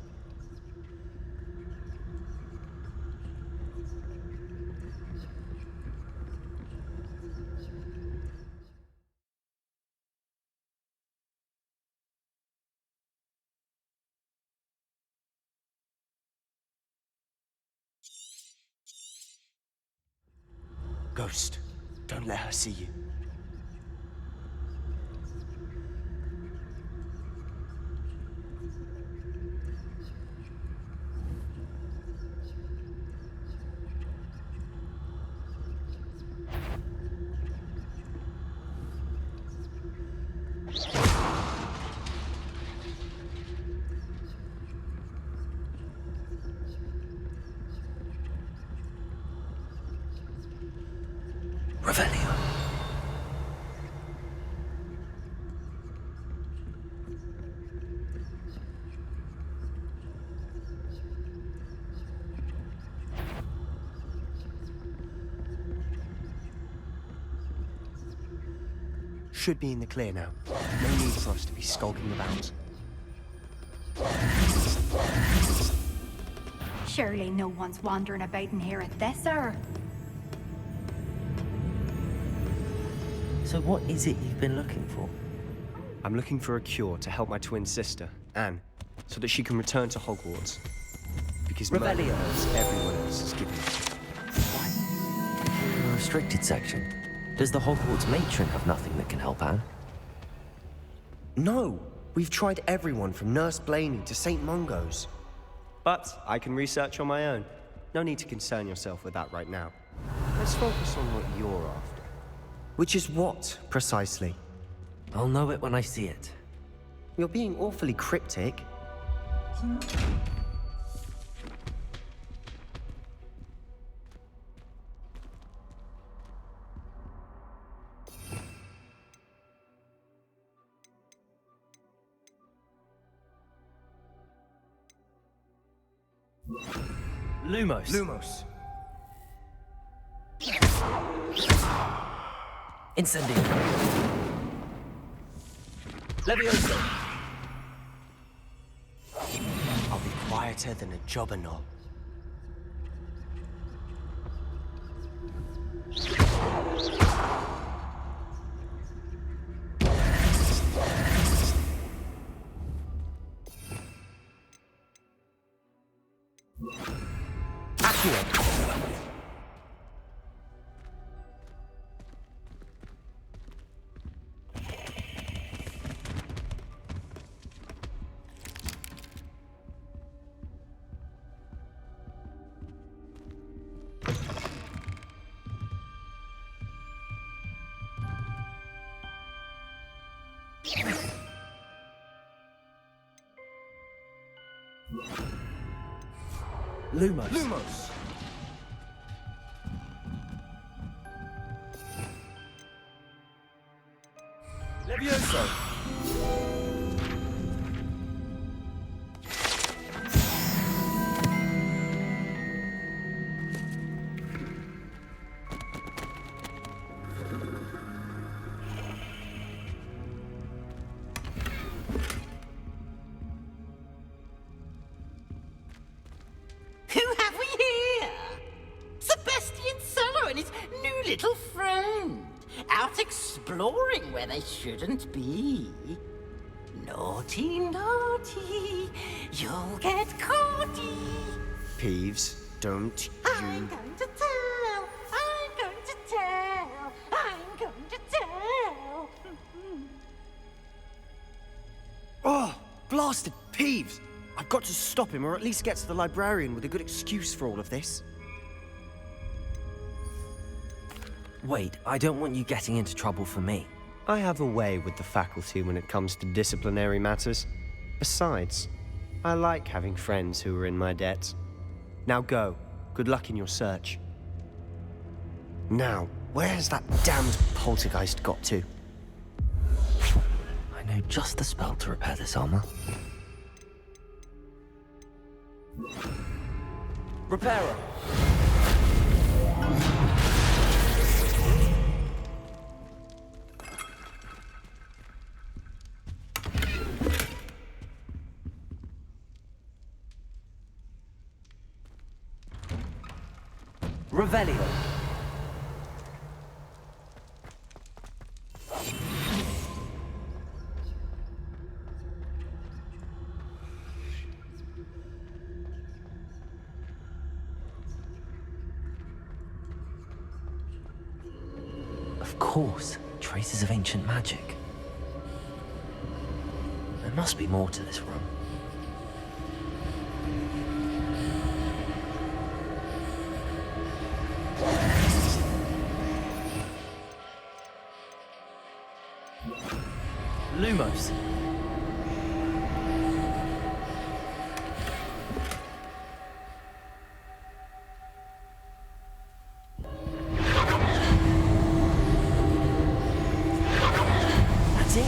Ghost, don't let her see you. Revelio. should be in the clear now. No need for us to be skulking about. Surely no one's wandering about in here at this hour. So what is it you've been looking for? I'm looking for a cure to help my twin sister, Anne, so that she can return to Hogwarts. Because Merlin knows everyone else is giving it. A restricted section. Does the Hogwarts matron have nothing that can help Anne? No! We've tried everyone from Nurse Blaney to St. Mungo's. But I can research on my own. No need to concern yourself with that right now. Let's focus on what you're after. Which is what, precisely? I'll know it when I see it. You're being awfully cryptic. Lumos. Lumos. Incendio. Levioso. I'll be quieter than a jobberknoll. Lumos. Lumos. Levioso. Who have we here? Sebastian Solo and his new little friend. Out exploring where they shouldn't be. Naughty, naughty. You'll get caughty. Peeves, don't I'm going to tell. I'm going to tell. I'm going to tell. Oh, blasted Peeves! I've got to stop him, or at least get to the librarian with a good excuse for all of this. Wait, I don't want you getting into trouble for me. I have a way with the faculty when it comes to disciplinary matters. Besides, I like having friends who are in my debt. Now go. Good luck in your search. Now, where has that damned poltergeist got to? I know just the spell to repair this armor. Reparo. Revelio. Of course, traces of ancient magic. There must be more to this room. Lumos. That's it.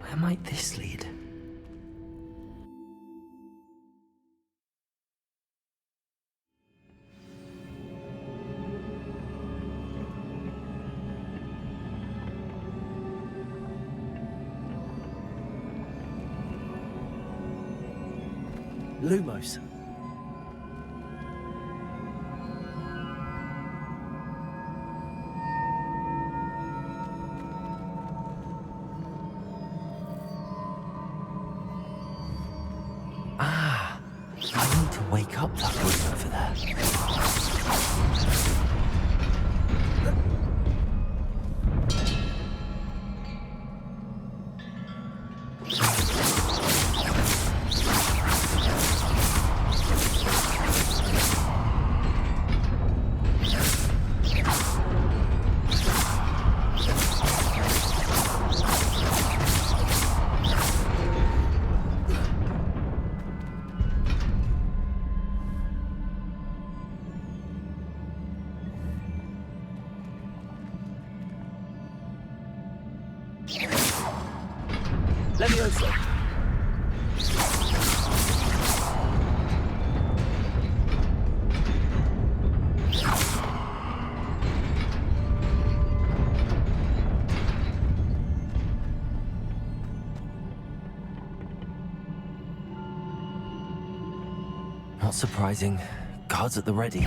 Where might this lead? Lumos. Ah, I need to wake up that voice over there. Leviosa. Not surprising. Guards at the ready.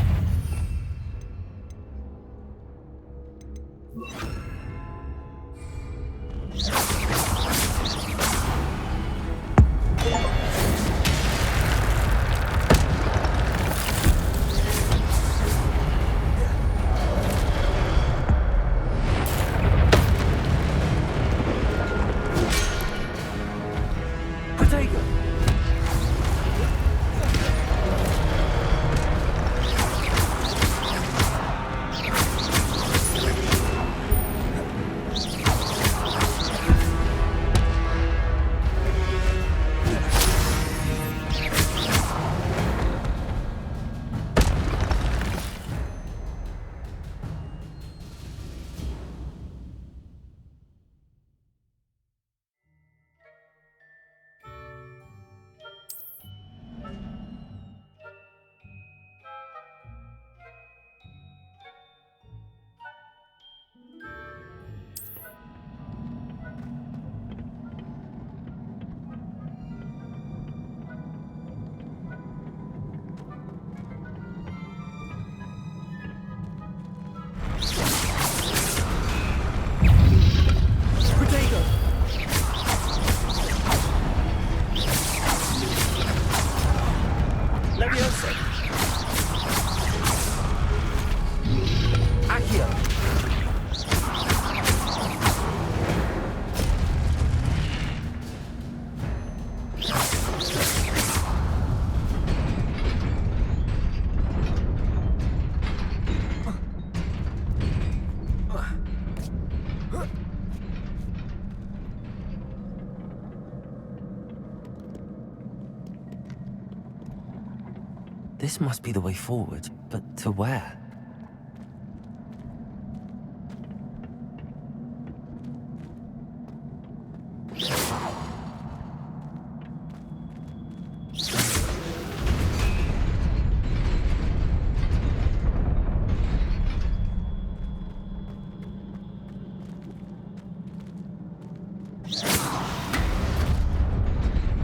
This must be the way forward, but to where?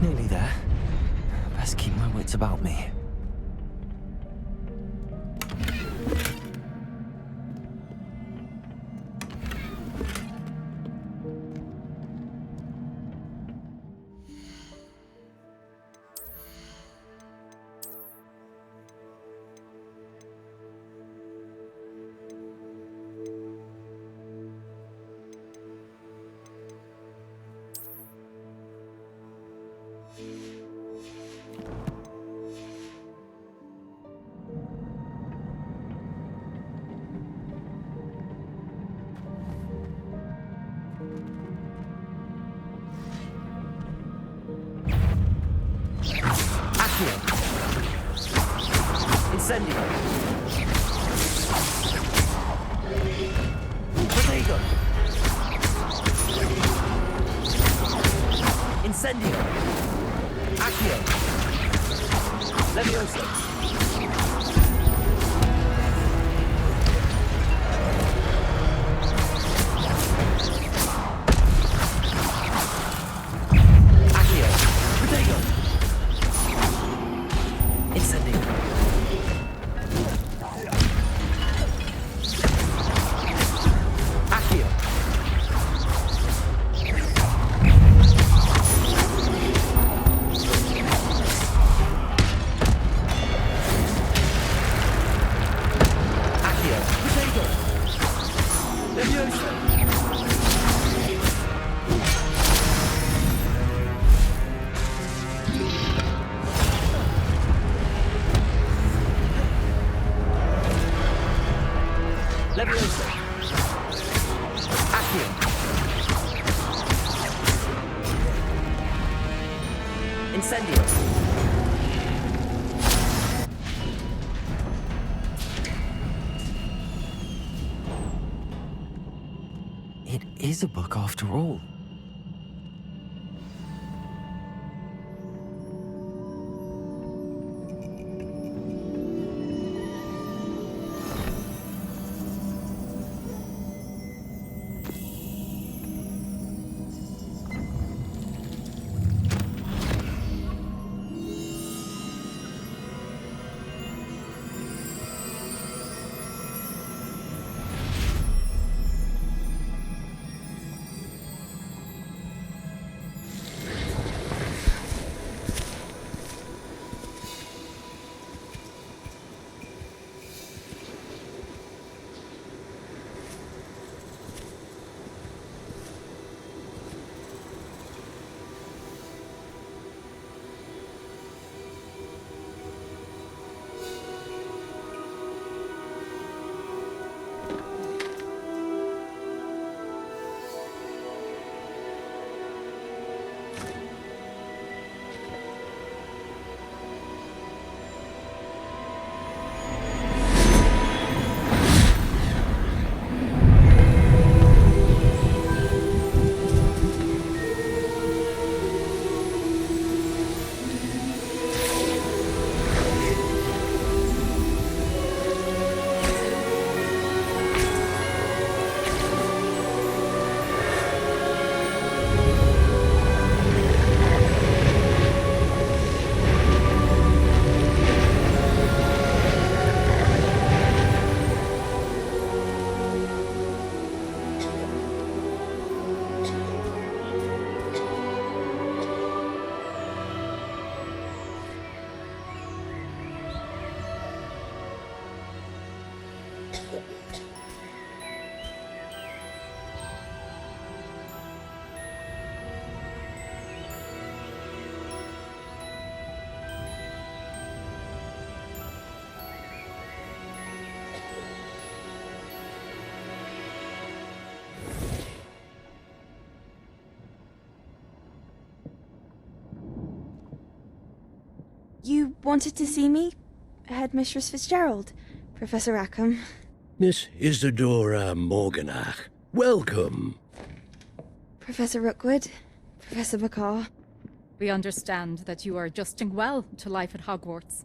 Nearly there. Best keep my wits about me. Incendio. Protego. Incendio! Accio! Levioso! It is a book after all. You wanted to see me? Headmistress Fitzgerald, Professor Rackham. Miss Isadora Morganach, welcome. Professor Rookwood, Professor Bakar. We understand that you are adjusting well to life at Hogwarts.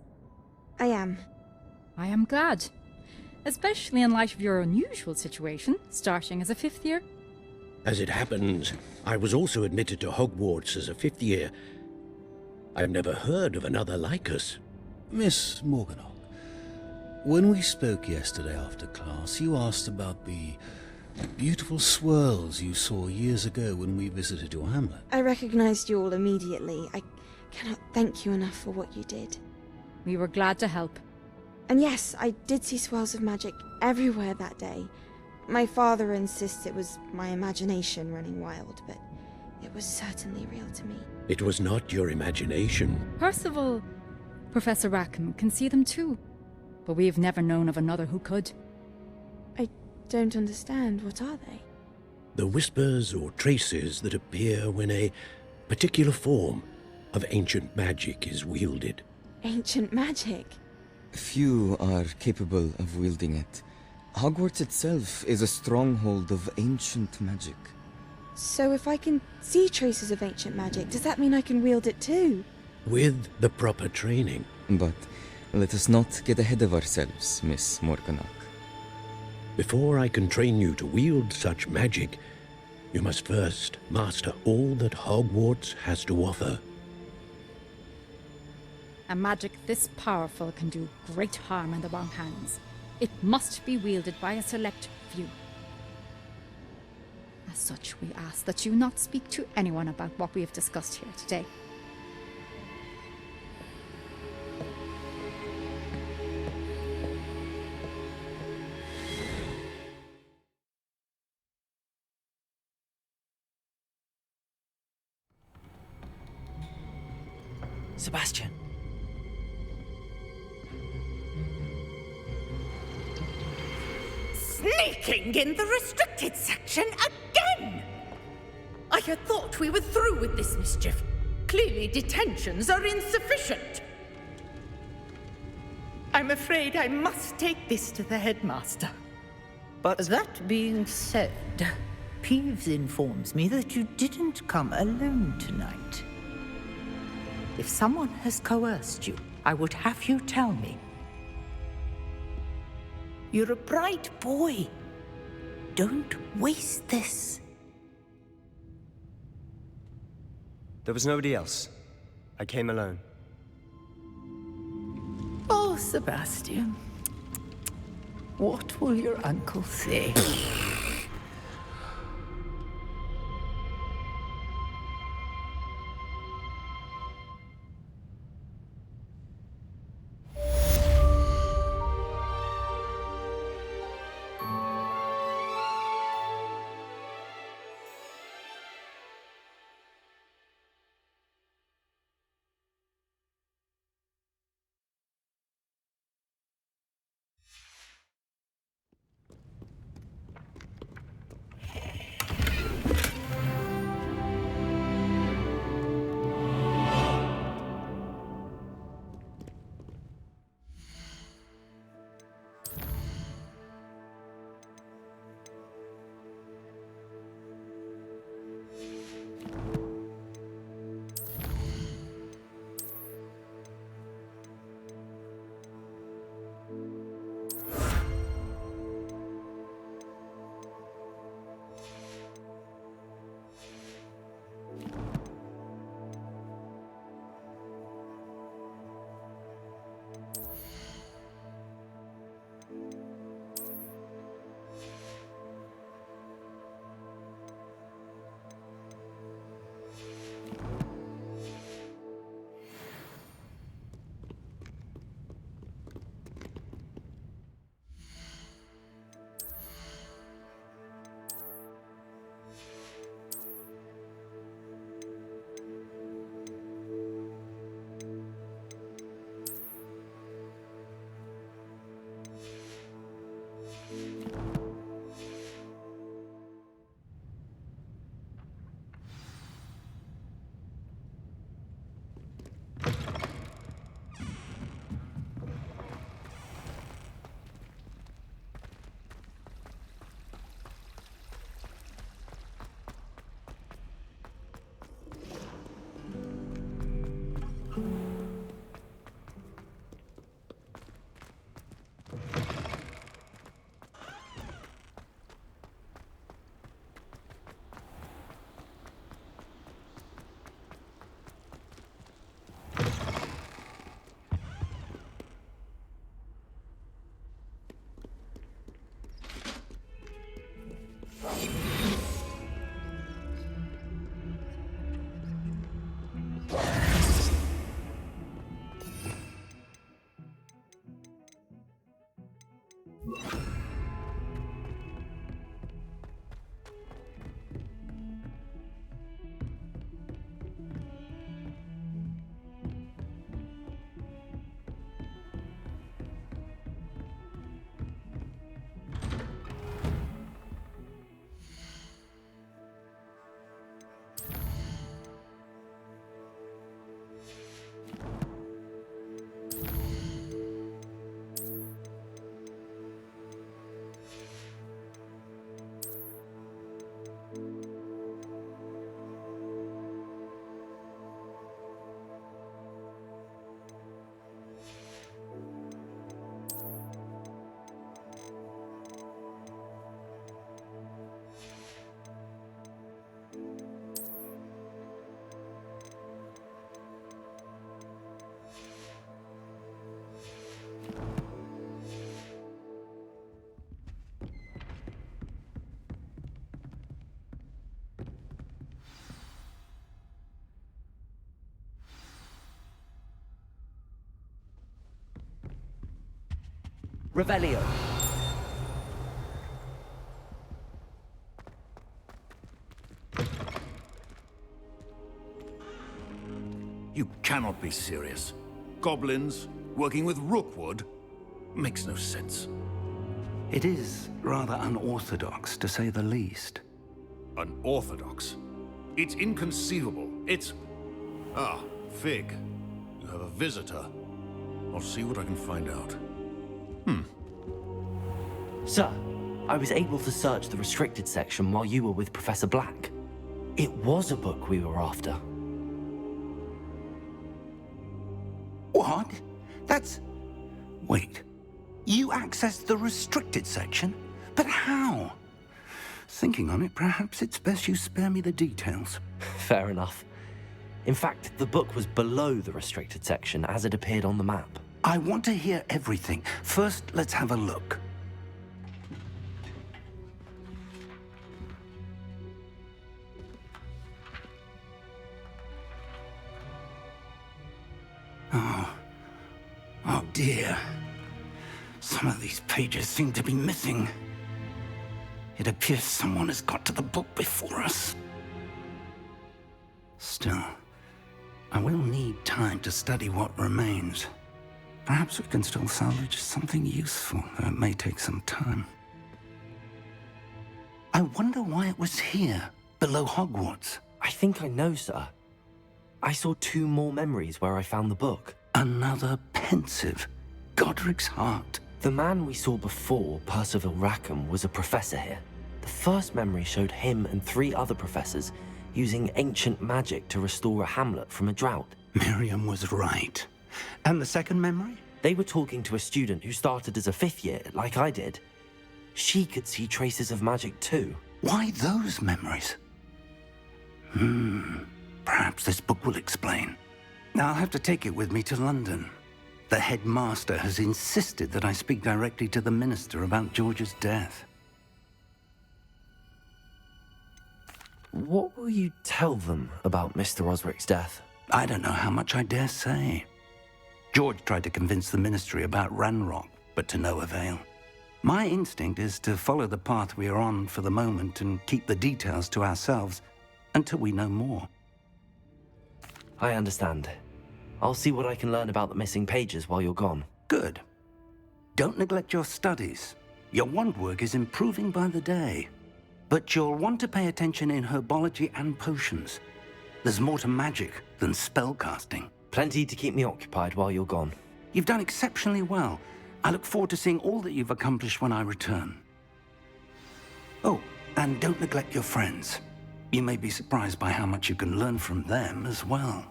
I am. I am glad. Especially in light of your unusual situation, starting as a 5th year. As it happens, I was also admitted to Hogwarts as a 5th year. I've never heard of another like us. Miss Morganach, when we spoke yesterday after class, you asked about the beautiful swirls you saw years ago when we visited your hamlet. I recognized you all immediately. I cannot thank you enough for what you did. We were glad to help. And yes, I did see swirls of magic everywhere that day. My father insists it was my imagination running wild, but it was certainly real to me. It was not your imagination. Percival, Professor Rackham can see them too, but we have never known of another who could. I don't understand. What are they? The whispers or traces that appear when a particular form of ancient magic is wielded. Ancient magic? Few are capable of wielding it. Hogwarts itself is a stronghold of ancient magic. So if I can see traces of ancient magic, does that mean I can wield it too? With the proper training. But let us not get ahead of ourselves, Miss Morganach. Before I can train you to wield such magic, you must first master all that Hogwarts has to offer. A magic this powerful can do great harm in the wrong hands. It must be wielded by a select few. As such, we ask that you not speak to anyone about what we have discussed here today. Sebastian. Sneaking in the restricted section again! I had thought we were through with this mischief. Clearly detentions are insufficient. I'm afraid I must take this to the headmaster. But that being said, Peeves informs me that you didn't come alone tonight. If someone has coerced you, I would have you tell me. You're a bright boy. Don't waste this. There was nobody else. I came alone. Oh, Sebastian. What will your uncle say? Revelio. You cannot be serious. Goblins working with Rookwood makes no sense. It is rather unorthodox, to say the least. Unorthodox? It's inconceivable. It's... Ah, Fig. You have a visitor. I'll see what I can find out. Sir, I was able to search the restricted section while you were with Professor Black. It was a book we were after. What? That's... Wait. You accessed the restricted section? But how? Thinking on it, perhaps it's best you spare me the details. Fair enough. In fact, the book was below the restricted section as it appeared on the map. I want to hear everything. First, let's have a look. Oh dear. Some of these pages seem to be missing. It appears someone has got to the book before us. Still, I will need time to study what remains. Perhaps we can still salvage something useful, though it may take some time. I wonder why it was here, below Hogwarts. I think I know, sir. I saw 2 more memories where I found the book. Another pensive. Godric's heart. The man we saw before, Percival Rackham, was a professor here. The first memory showed him and 3 other professors using ancient magic to restore a hamlet from a drought. Miriam was right. And the second memory? They were talking to a student who started as a 5th year, like I did. She could see traces of magic too. Why those memories? Perhaps this book will explain. I'll have to take it with me to London. The headmaster has insisted that I speak directly to the minister about George's death. What will you tell them about Mr. Osric's death? I don't know how much I dare say. George tried to convince the ministry about Ranrock, but to no avail. My instinct is to follow the path we are on for the moment and keep the details to ourselves until we know more. I understand. I'll see what I can learn about the missing pages while you're gone. Good. Don't neglect your studies. Your wand work is improving by the day. But you'll want to pay attention in herbology and potions. There's more to magic than spellcasting. Plenty to keep me occupied while you're gone. You've done exceptionally well. I look forward to seeing all that you've accomplished when I return. Oh, and don't neglect your friends. You may be surprised by how much you can learn from them as well.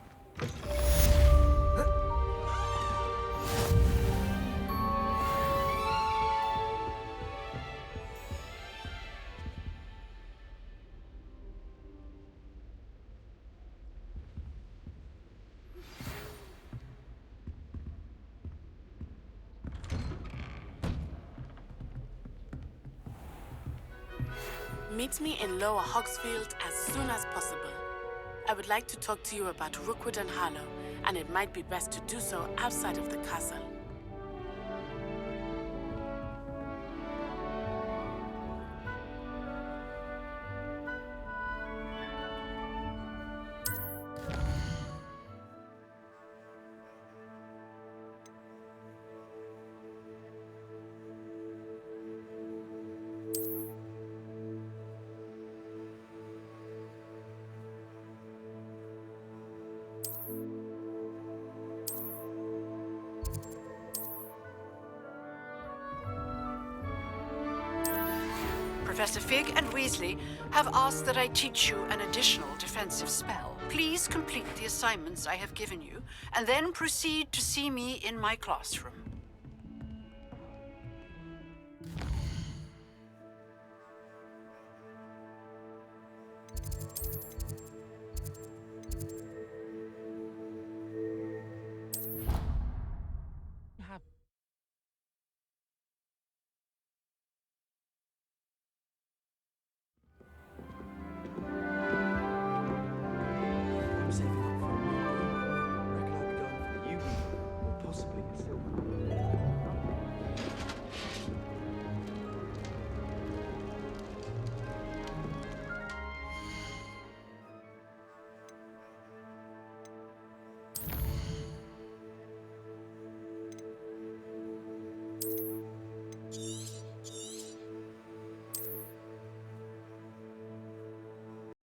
Meet me in Lower Hogsfield as soon as possible. I would like to talk to you about Rookwood and Harlow, and it might be best to do so outside of the castle. Professor Fig and Weasley have asked that I teach you an additional defensive spell. Please complete the assignments I have given you, and then proceed to see me in my classroom.